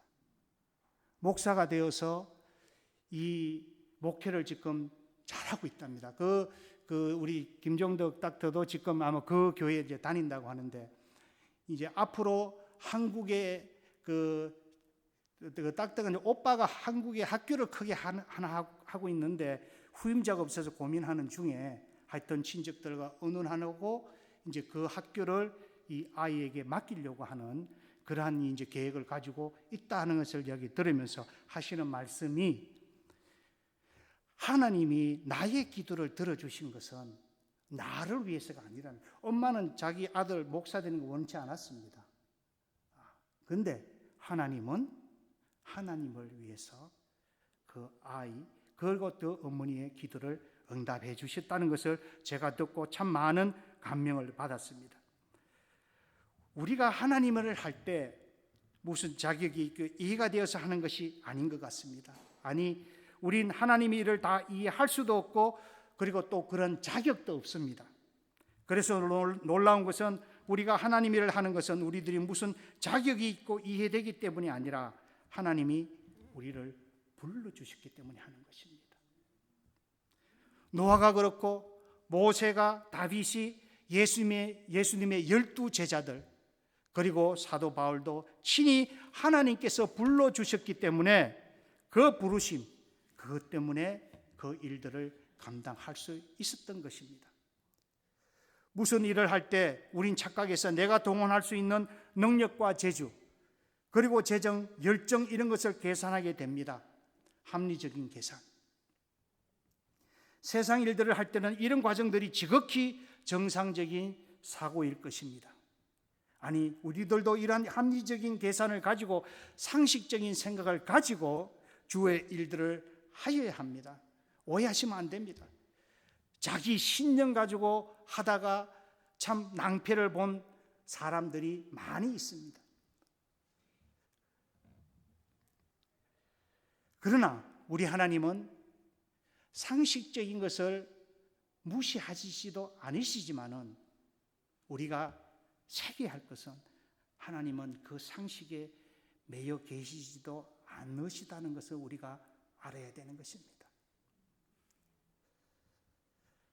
목사가 되어서 이 목회를 지금 잘하고 있답니다. 우리 김종덕 닥터도 지금 아마 그 교회에 이제 다닌다고 하는데, 이제 앞으로 한국의 그 닥터가 오빠가 한국의 학교를 크게 하나 하고 있는데 후임자가 없어서 고민하는 중에 하여튼 친척들과 의논하고 이제 그 학교를 이 아이에게 맡기려고 하는 그러한 이제 계획을 가지고 있다는 것을 여기 들으면서 하시는 말씀이, 하나님이 나의 기도를 들어주신 것은 나를 위해서가 아니라, 엄마는 자기 아들 목사 되는 거 원치 않았습니다. 그런데 하나님은 하나님을 위해서 그 아이, 그리고 또 어머니의 기도를 응답해 주셨다는 것을 제가 듣고 참 많은 감명을 받았습니다. 우리가 하나님을 할 때 무슨 자격이 이해가 되어서 하는 것이 아닌 것 같습니다. 아니, 우린 하나님의 일을 다 이해할 수도 없고 그리고 또 그런 자격도 없습니다. 그래서 놀라운 것은 우리가 하나님의 일을 하는 것은 우리들이 무슨 자격이 있고 이해되기 때문이 아니라 하나님이 우리를 불러주셨기 때문에 하는 것입니다. 노아가 그렇고 모세가, 다윗이, 예수님의 12 제자들, 그리고 사도 바울도 친히 하나님께서 불러주셨기 때문에 그 부르심, 그것 때문에 그 일들을 감당할 수 있었던 것입니다. 무슨 일을 할 때 우린 착각해서 내가 동원할 수 있는 능력과 재주, 그리고 재정, 열정 이런 것을 계산하게 됩니다. 합리적인 계산. 세상 일들을 할 때는 이런 과정들이 지극히 정상적인 사고일 것입니다. 아니, 우리들도 이러한 합리적인 계산을 가지고 상식적인 생각을 가지고 주의 일들을 하여야 합니다. 오해하시면 안 됩니다. 자기 신념 가지고 하다가 참 낭패를 본 사람들이 많이 있습니다. 그러나 우리 하나님은 상식적인 것을 무시하시지도 않으시지만은 우리가 새겨야 할 것은 하나님은 그 상식에 매여 계시지도 않으시다는 것을 우리가 알아야 되는 것입니다.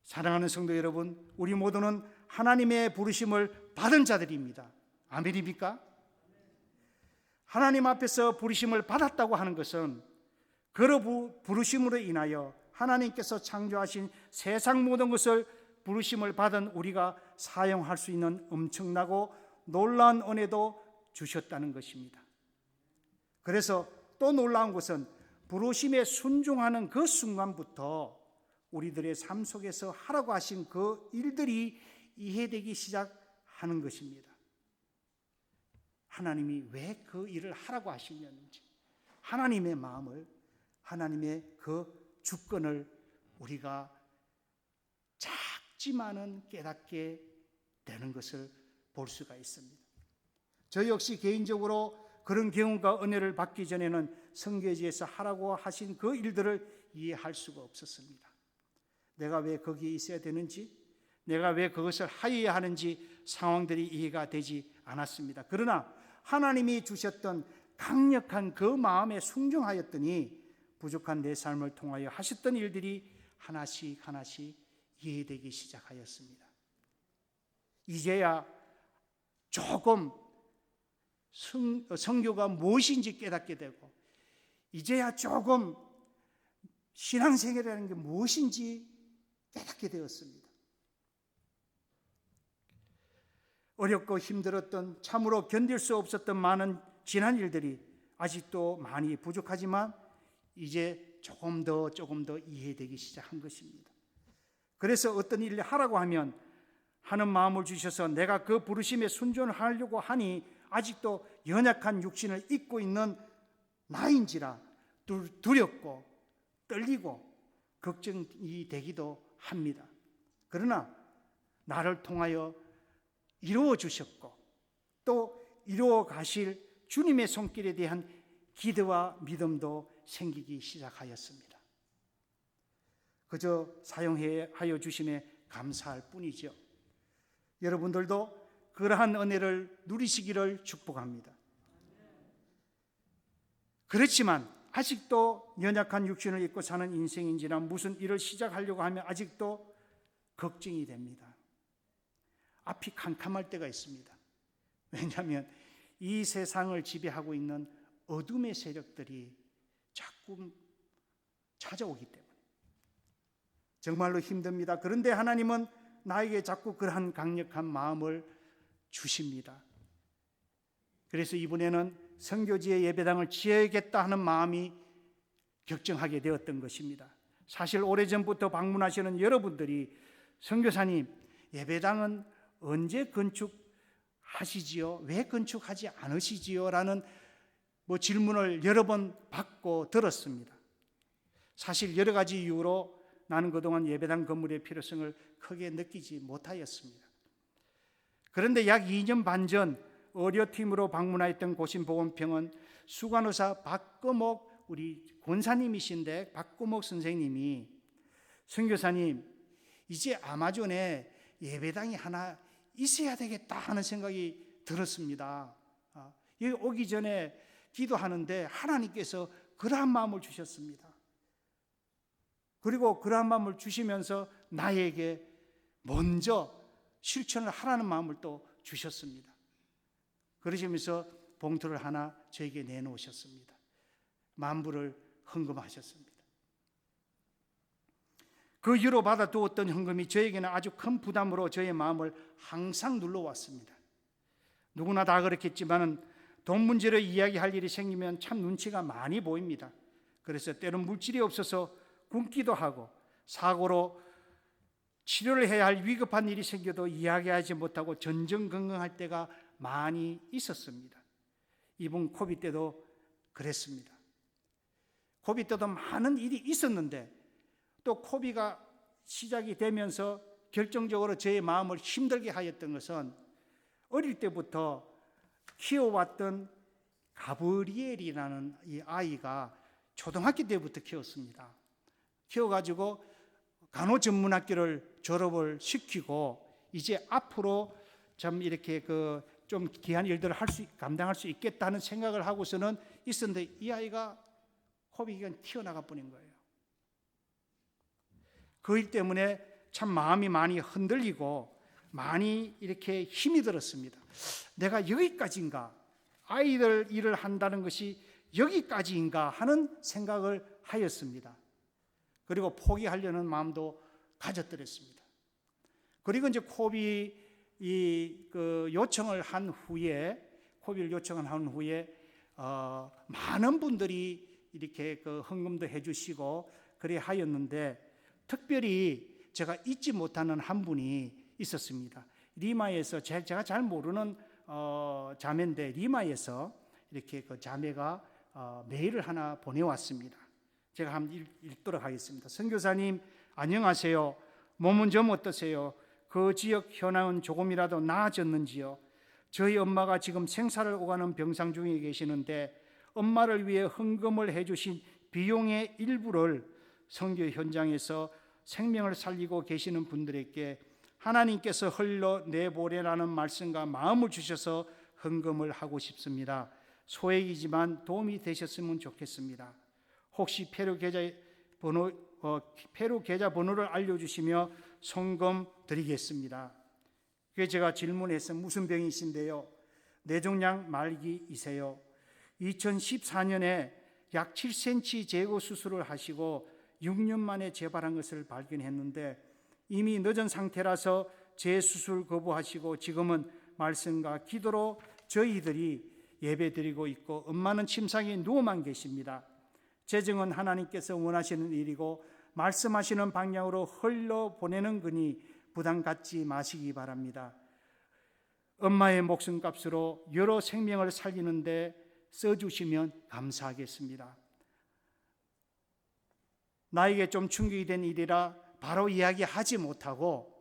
사랑하는 성도 여러분, 우리 모두는 하나님의 부르심을 받은 자들입니다. 아멘입니까? 하나님 앞에서 부르심을 받았다고 하는 것은 그 부르심으로 인하여 하나님께서 창조하신 세상 모든 것을 부르심을 받은 우리가 사용할 수 있는 엄청나고 놀라운 은혜도 주셨다는 것입니다. 그래서 또 놀라운 것은 부르심에 순종하는 그 순간부터 우리들의 삶 속에서 하라고 하신 그 일들이 이해되기 시작하는 것입니다. 하나님이 왜 그 일을 하라고 하시려는지, 하나님의 마음을, 하나님의 그 주권을 우리가 작지만은 깨닫게 되는 것을 볼 수가 있습니다. 저 역시 개인적으로 그런 경험과 은혜를 받기 전에는 성교지에서 하라고 하신 그 일들을 이해할 수가 없었습니다. 내가 왜 거기에 있어야 되는지, 내가 왜 그것을 하여야 하는지 상황들이 이해가 되지 않았습니다. 그러나 하나님이 주셨던 강력한 그 마음에 순종하였더니 부족한 내 삶을 통하여 하셨던 일들이 하나씩 하나씩 이해되기 시작하였습니다. 이제야 조금 선교가 무엇인지 깨닫게 되고, 이제야 조금 신앙생활이라는 게 무엇인지 깨닫게 되었습니다. 어렵고 힘들었던, 참으로 견딜 수 없었던 많은 지난 일들이 아직도 많이 부족하지만 이제 조금 더 이해되기 시작한 것입니다. 그래서 어떤 일을 하라고 하면 하는 마음을 주셔서 내가 그 부르심에 순종을 하려고 하니 아직도 연약한 육신을 입고 있는 나인지라 두렵고 떨리고 걱정이 되기도 합니다. 그러나 나를 통하여 이루어 주셨고 또 이루어 가실 주님의 손길에 대한 기대와 믿음도 생기기 시작하였습니다. 그저 사용하여 주심에 감사할 뿐이죠. 여러분들도 그러한 은혜를 누리시기를 축복합니다. 그렇지만 아직도 연약한 육신을 입고 사는 인생인지라 무슨 일을 시작하려고 하면 아직도 걱정이 됩니다. 앞이 캄캄할 때가 있습니다. 왜냐하면 이 세상을 지배하고 있는 어둠의 세력들이 자꾸 찾아오기 때문에 정말로 힘듭니다. 그런데 하나님은 나에게 자꾸 그러한 강력한 마음을 주십니다. 그래서 이번에는 선교지에 예배당을 지어야겠다 하는 마음이 결정하게 되었던 것입니다. 사실 오래전부터 방문하시는 여러분들이 선교사님, 예배당은 언제 건축하시지요? 왜 건축하지 않으시지요? 라는 질문을 여러 번 받고 들었습니다. 사실 여러 가지 이유로 나는 그동안 예배당 건물의 필요성을 크게 느끼지 못하였습니다. 그런데 약 2년 반 전 의료팀으로 방문하였던 고신보건병원 수간의사 박금옥 우리 권사님이신데 박금옥 선생님이 선교사님, 이제 아마존에 예배당이 하나 있어야 되겠다 하는 생각이 들었습니다. 여기 오기 전에 기도하는데 하나님께서 그러한 마음을 주셨습니다. 그리고 그러한 마음을 주시면서 나에게 먼저 실천을 하라는 마음을 또 주셨습니다. 그러시면서 봉투를 하나 저에게 내놓으셨습니다. 만불을 헌금하셨습니다. 그 이후로 받아두었던 헌금이 저에게는 아주 큰 부담으로 저의 마음을 항상 눌러왔습니다. 누구나 다 그렇겠지만 돈 문제를 이야기할 일이 생기면 참 눈치가 많이 보입니다. 그래서 때론 물질이 없어서 굶기도 하고 사고로 치료를 해야 할 위급한 일이 생겨도 이야기하지 못하고 전전긍긍할 때가 많이 있었습니다. 이번 코비드 때도 그랬습니다. 코비드 때도 많은 일이 있었는데 또 코비드가 시작이 되면서 결정적으로 저의 마음을 힘들게 하였던 것은 어릴 때부터 키워왔던 가브리엘이라는 이 아이가 초등학교 때부터 키웠습니다. 키워가지고 간호전문학교를 졸업을 시키고 이제 앞으로 좀 이렇게 좀 귀한 일들을 감당할 수 있겠다는 생각을 하고서는 있었는데 이 아이가 코비드가 튀어나가 버린 거예요. 그 일 때문에 참 마음이 많이 흔들리고 많이 이렇게 힘이 들었습니다. 내가 여기까지인가? 아이들 일을 한다는 것이 여기까지인가 하는 생각을 하였습니다. 그리고 포기하려는 마음도 가졌더랬습니다. 그리고 이제 코비드 요청을 한 후에 많은 분들이 이렇게 헌금도 해주시고 그래 하였는데 특별히 제가 잊지 못하는 한 분이 있었습니다. 리마에서 제가 잘 모르는 자매인데 리마에서 이렇게 그 자매가 메일을 하나 보내왔습니다. 제가 한번 읽도록 하겠습니다. 선교사님 안녕하세요. 몸은 좀 어떠세요? 그 지역 현황은 조금이라도 나아졌는지요? 저희 엄마가 지금 생사를 오가는 병상 중에 계시는데 엄마를 위해 헌금을 해주신 비용의 일부를 선교 현장에서 생명을 살리고 계시는 분들에게 하나님께서 흘러내보내라는 말씀과 마음을 주셔서 헌금을 하고 싶습니다. 소액이지만 도움이 되셨으면 좋겠습니다. 혹시 페루 계좌 번호를 알려주시며 송금 드리겠습니다. 그래서 제가 질문해서 무슨 병이신데요? 뇌종양 말기이세요. 2014년에 약 7cm 제거 수술을 하시고 6년 만에 재발한 것을 발견했는데 이미 늦은 상태라서 재수술 거부하시고 지금은 말씀과 기도로 저희들이 예배드리고 있고 엄마는 침상에 누워만 계십니다. 재정은 하나님께서 원하시는 일이고 말씀하시는 방향으로 흘러보내는 거니 부담 갖지 마시기 바랍니다. 엄마의 목숨값으로 여러 생명을 살리는데 써주시면 감사하겠습니다. 나에게 좀 충격이 된 일이라 바로 이야기하지 못하고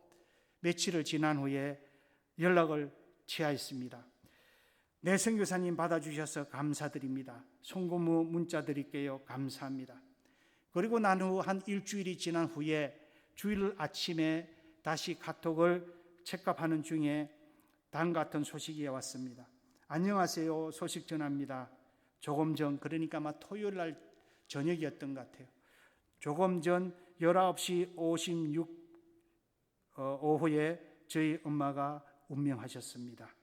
며칠을 지난 후에 연락을 취하였습니다. 네, 선교사님 받아주셔서 감사드립니다. 송금 문자 드릴게요. 감사합니다. 그리고 난 후 한 일주일이 지난 후에 주일 아침에 다시 카톡을 체크하는 중에 다음 같은 소식이 왔습니다. 안녕하세요. 소식 전합니다. 조금 전, 그러니까 아마 토요일 날 저녁이었던 것 같아요. 조금 전 19시 56 오후에 저희 엄마가 운명하셨습니다.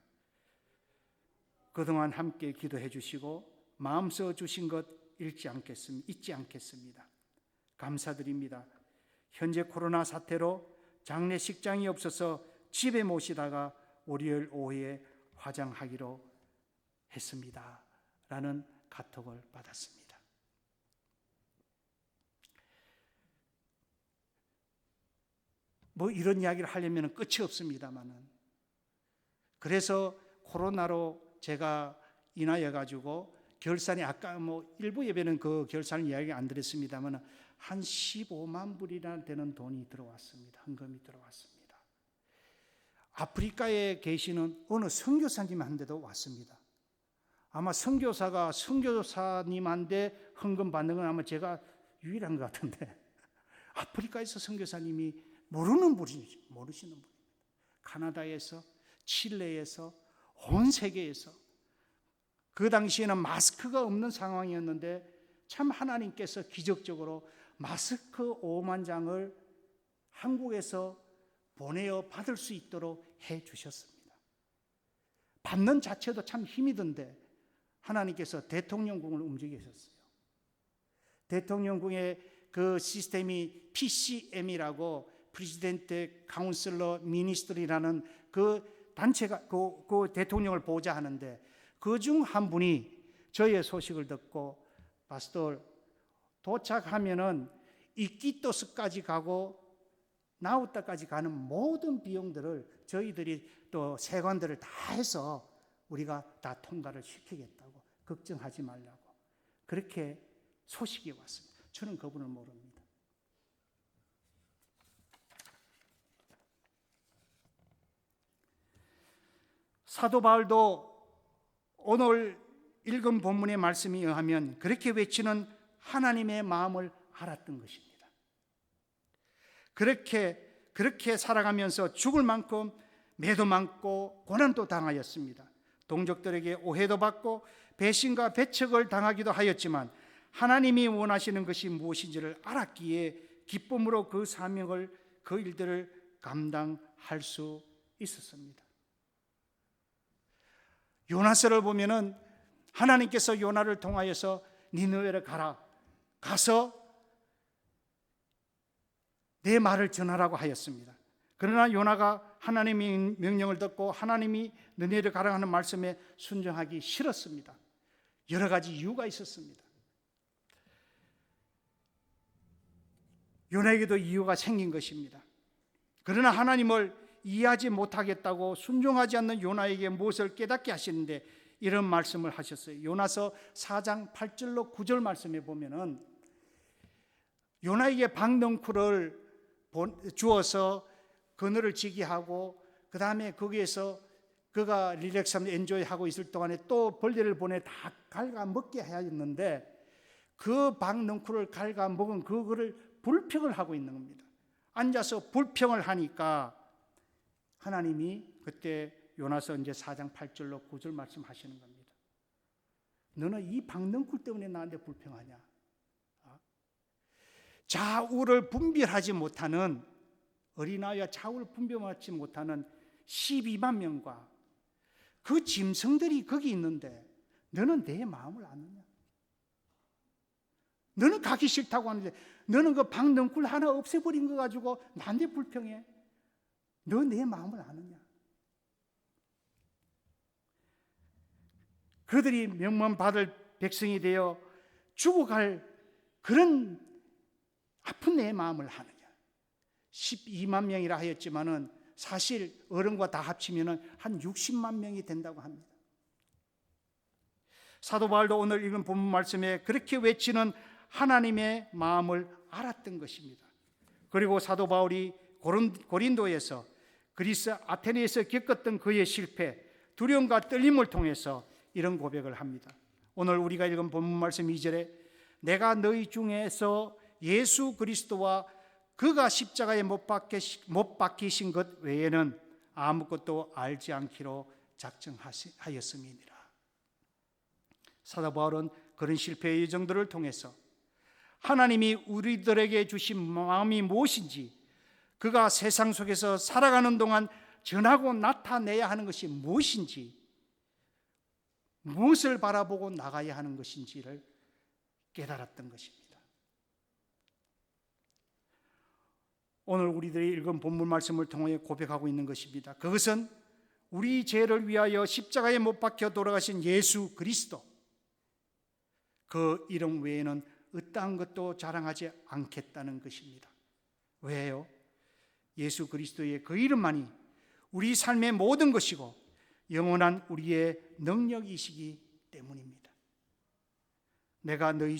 그동안 함께 기도해 주시고 마음 써 주신 것 잊지 않겠습니다. 감사드립니다. 현재 코로나 사태로 장례식장이 없어서 집에 모시다가 월요일 오후에 화장하기로 했습니다. 라는 카톡을 받았습니다. 뭐 이런 이야기를 하려면 끝이 없습니다만은, 그래서 코로나로 제가 인하여 가지고 결산이 아까 뭐 일부 예배는 그 결산을 이야기 안 드렸습니다만 한 15만 불이나 되는 돈이 들어왔습니다. 헌금이 들어왔습니다. 아프리카에 계시는 어느 선교사님한테도 왔습니다. 아마 선교사님한테 헌금 받는 건 아마 제가 유일한 것 같은데, 아프리카에서 선교사님이 모르시는 분입니다. 카나다에서, 칠레에서, 온 세계에서. 그 당시에는 마스크가 없는 상황이었는데 참 하나님께서 기적적으로 마스크 5만 장을 한국에서 보내어 받을 수 있도록 해 주셨습니다. 받는 자체도 참 힘이 든데 하나님께서 대통령궁을 움직이셨어요. 대통령궁의 그 시스템이 PCM이라고 프레지던트 카운슬러 미니스트리라는 그 단체가 그 대통령을 보좌하는데, 그 중 한 분이 저희의 소식을 듣고 파스tor 도착하면은 이끼토스까지 가고 나우타까지 가는 모든 비용들을 저희들이 또 세관들을 다 해서 우리가 다 통과를 시키겠다고, 걱정하지 말라고 그렇게 소식이 왔습니다. 저는 그분을 모릅니다. 사도 바울도 오늘 읽은 본문의 말씀에 의하면 그렇게 외치는 하나님의 마음을 알았던 것입니다. 그렇게 살아가면서 죽을 만큼 매도 많고 고난도 당하였습니다. 동족들에게 오해도 받고 배신과 배척을 당하기도 하였지만 하나님이 원하시는 것이 무엇인지를 알았기에 기쁨으로 그 사명을, 그 일들을 감당할 수 있었습니다. 요나서를 보면은 하나님께서 요나를 통하여서 니느웨를 가서 내 말을 전하라고 하였습니다. 그러나 요나가 하나님의 명령을 듣고 하나님이 니느웨를 가라 하는 말씀에 순종하기 싫었습니다. 여러 가지 이유가 있었습니다. 요나에게도 이유가 생긴 것입니다. 그러나 하나님을 이해하지 못하겠다고 순종하지 않는 요나에게 무엇을 깨닫게 하시는데 이런 말씀을 하셨어요. 요나서 4장 8절로 9절 말씀에 보면은 요나에게 박넝쿨을 주어서 그늘을 지게 하고 그 다음에 거기에서 그가 릴렉스하면 엔조이하고 있을 동안에 또 벌레를 보내 다 갉아 먹게 해야 했는데 그 박넝쿨을 갉아 먹은 그거를 불평을 하고 있는 겁니다. 앉아서 불평을 하니까 하나님이 그때 요나서 이제 4장 8절로 9절 말씀하시는 겁니다. 너는 이 박넝쿨 때문에 나한테 불평하냐? 좌우를 분별하지 못하는 어린아이와 좌우를 분별하지 못하는 12만 명과 그 짐승들이 거기 있는데 너는 내 마음을 아느냐? 너는 가기 싫다고 하는데 너는 그 박넝쿨 하나 없애버린 거 가지고 나한테 불평해? 너 내 마음을 아느냐? 그들이 명망받을 백성이 되어 죽어갈 그런 아픈 내 마음을 하느냐? 12만 명이라 하였지만은 사실 어른과 다 합치면은 한 60만 명이 된다고 합니다. 사도 바울도 오늘 읽은 본문 말씀에 그렇게 외치는 하나님의 마음을 알았던 것입니다. 그리고 사도 바울이 고린도에서 그리스 아테네에서 겪었던 그의 실패, 두려움과 떨림을 통해서 이런 고백을 합니다. 오늘 우리가 읽은 본문 말씀 2절에 내가 너희 중에서 예수 그리스도와 그가 십자가에 못 박히신 것 외에는 아무것도 알지 않기로 작정하였음이니라. 사도 바울은 그런 실패의 여정들을 통해서 하나님이 우리들에게 주신 마음이 무엇인지, 그가 세상 속에서 살아가는 동안 전하고 나타내야 하는 것이 무엇인지, 무엇을 바라보고 나가야 하는 것인지를 깨달았던 것입니다. 오늘 우리들이 읽은 본문 말씀을 통해 고백하고 있는 것입니다. 그것은 우리 죄를 위하여 십자가에 못 박혀 돌아가신 예수 그리스도, 그 이름 외에는 어떠한 것도 자랑하지 않겠다는 것입니다. 왜요? 예수 그리스도의 그 이름만이 우리 삶의 모든 것이고 영원한 우리의 능력이시기 때문입니다. 내가 너희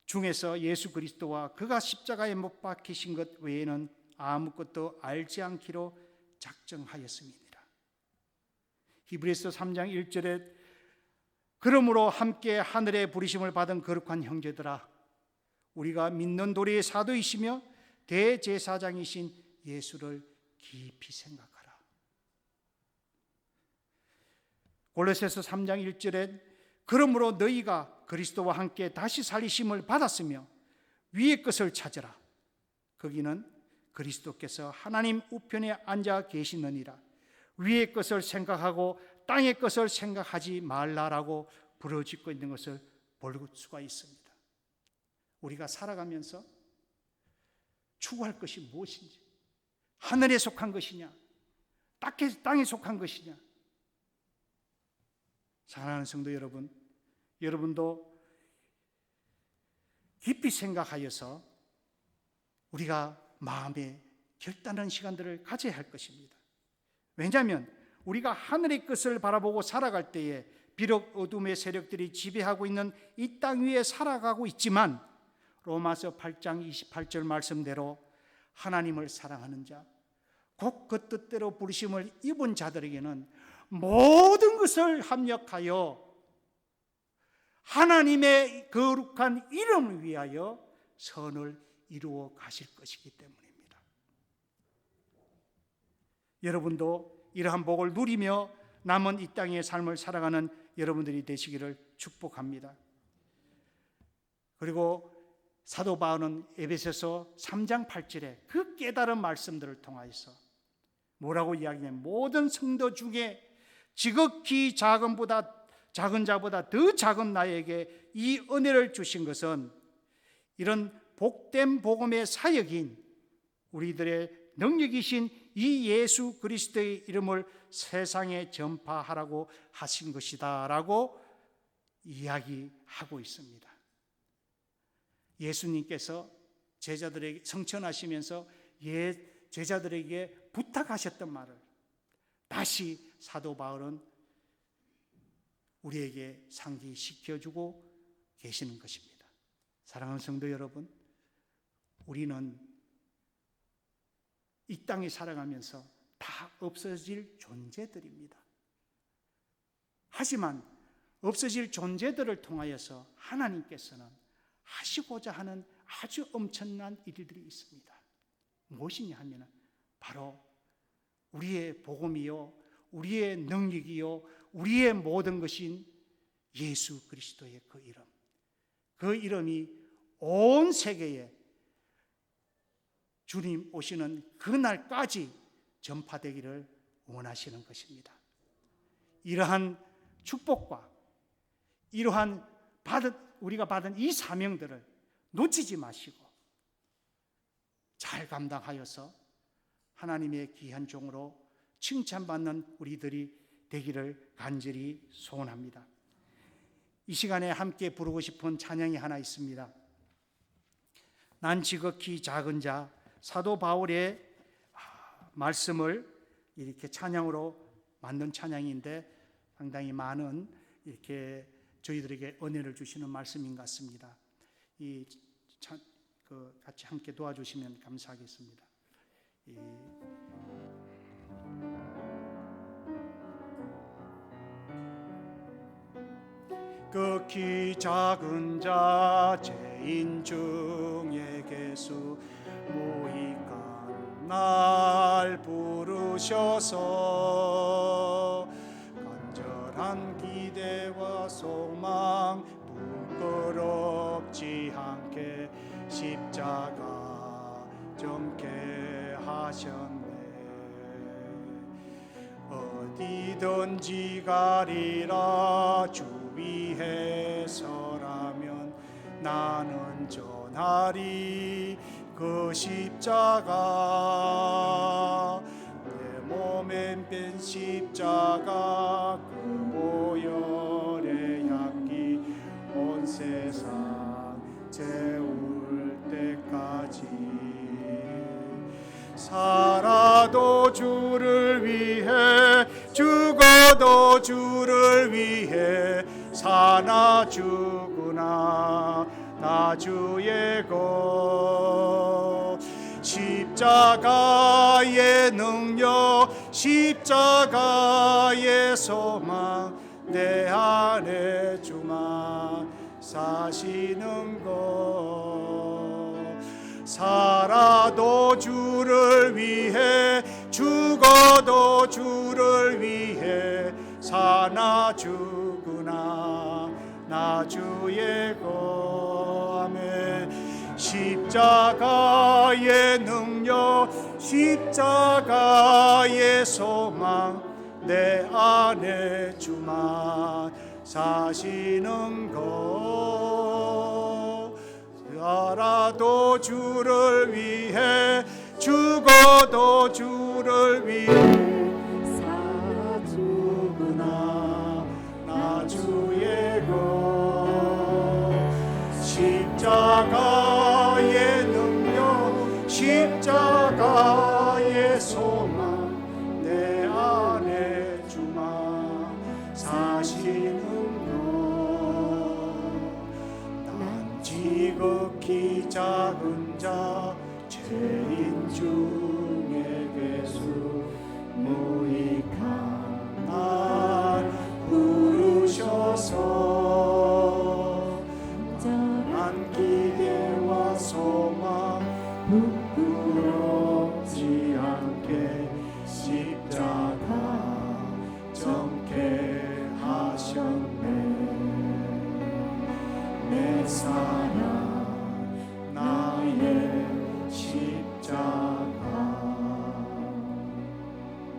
중에서 예수 그리스도와 그가 십자가에 못 박히신 것 외에는 아무것도 알지 않기로 작정하였음이니라. 히브리서 3장 1절에 그러므로 함께 하늘의 부르심을 받은 거룩한 형제들아, 우리가 믿는 도리의 사도이시며 대제사장이신 예수를 깊이 생각하라. 골로새서 3장 1절에 그러므로 너희가 그리스도와 함께 다시 살리심을 받았으며 위의 것을 찾으라. 거기는 그리스도께서 하나님 우편에 앉아 계시느니라. 위의 것을 생각하고 땅의 것을 생각하지 말라라고 부르짖고 있는 것을 볼 수가 있습니다. 우리가 살아가면서 추구할 것이 무엇인지, 하늘에 속한 것이냐, 땅에 속한 것이냐. 사랑하는 성도 여러분, 여러분도 깊이 생각하여서 우리가 마음에 결단하는 시간들을 가져야 할 것입니다. 왜냐하면 우리가 하늘의 것을 바라보고 살아갈 때에 비록 어둠의 세력들이 지배하고 있는 이 땅 위에 살아가고 있지만 로마서 8장 28절 말씀대로 하나님을 사랑하는 자, 곧 그 뜻대로 부르심을 입은 자들에게는 모든 것을 합력하여 하나님의 거룩한 이름을 위하여 선을 이루어 가실 것이기 때문입니다. 여러분도 이러한 복을 누리며 남은 이 땅의 삶을 살아가는 여러분들이 되시기를 축복합니다. 그리고 사도 바울은 에베소서 3장 8절에 그 깨달은 말씀들을 통하여서 뭐라고 이야기하냐면 모든 성도 중에 지극히 작은 자보다 더 작은 나에게 이 은혜를 주신 것은 이런 복된 복음의 사역인 우리들의 능력이신 이 예수 그리스도의 이름을 세상에 전파하라고 하신 것이다 라고 이야기하고 있습니다. 예수님께서 제자들에게 성천하시면서 제자들에게 부탁하셨던 말을 다시 사도 바울은 우리에게 상기시켜주고 계시는 것입니다. 사랑하는 성도 여러분, 우리는 이 땅에 살아가면서 다 없어질 존재들입니다. 하지만 없어질 존재들을 통하여서 하나님께서는 하시고자 하는 아주 엄청난 일들이 있습니다. 무엇이냐 하면 바로 우리의 복음이요, 우리의 능력이요, 우리의 모든 것인 예수 그리스도의 그 이름, 그 이름이 온 세계에 주님 오시는 그날까지 전파되기를 원하시는 것입니다. 이러한 축복과 이러한 우리가 받은 이 사명들을 놓치지 마시고 잘 감당하여서 하나님의 귀한 종으로 칭찬받는 우리들이 되기를 간절히 소원합니다. 이 시간에 함께 부르고 싶은 찬양이 하나 있습니다. 난 지극히 작은 자, 사도 바울의 말씀을 이렇게 찬양으로 만든 찬양인데 상당히 많은 이렇게 저희들에게 은혜를 주시는 말씀인 것 같습니다. 같이 함께 도와주시면 감사하겠습니다. 극히 작은 자 죄인 중에 계수 무익한 날 부르셔서 간절한 기대와 소망 부끄럽지 않게 십자가 정케 하셨네. 어디든지 가리라 주 위에 서라면 나는 전하리 그 십자가. 내 몸엔 뺀 십자가 그 보혈의 향기 온 세상 채울 때까지. 살아도 주를 위해 죽어도 주를 위해 사나 죽으나 나 주의 것. 십자가의 능력 십자가의 소망 내 안에 주만 사시는 것. 살아도 주를 위해 죽어도 주를 위해 사나 죽으나 나 주의 것. 아멘. 십자가의 능력 십자가의 소망 내 안에 주만 사시는 것. 살아도 주를 위해 죽어도 주를 위해 사 죽으나 나 주의 것. 십자가의 능력 십자가의 소망 내 안에 주만 사시는 것. 지극히 작은 자 죄인 중에 계수 무익한 날 부르셔서 난 기대와 소망 부끄럽지 않게 십자가 정케 하셨네. 내 사랑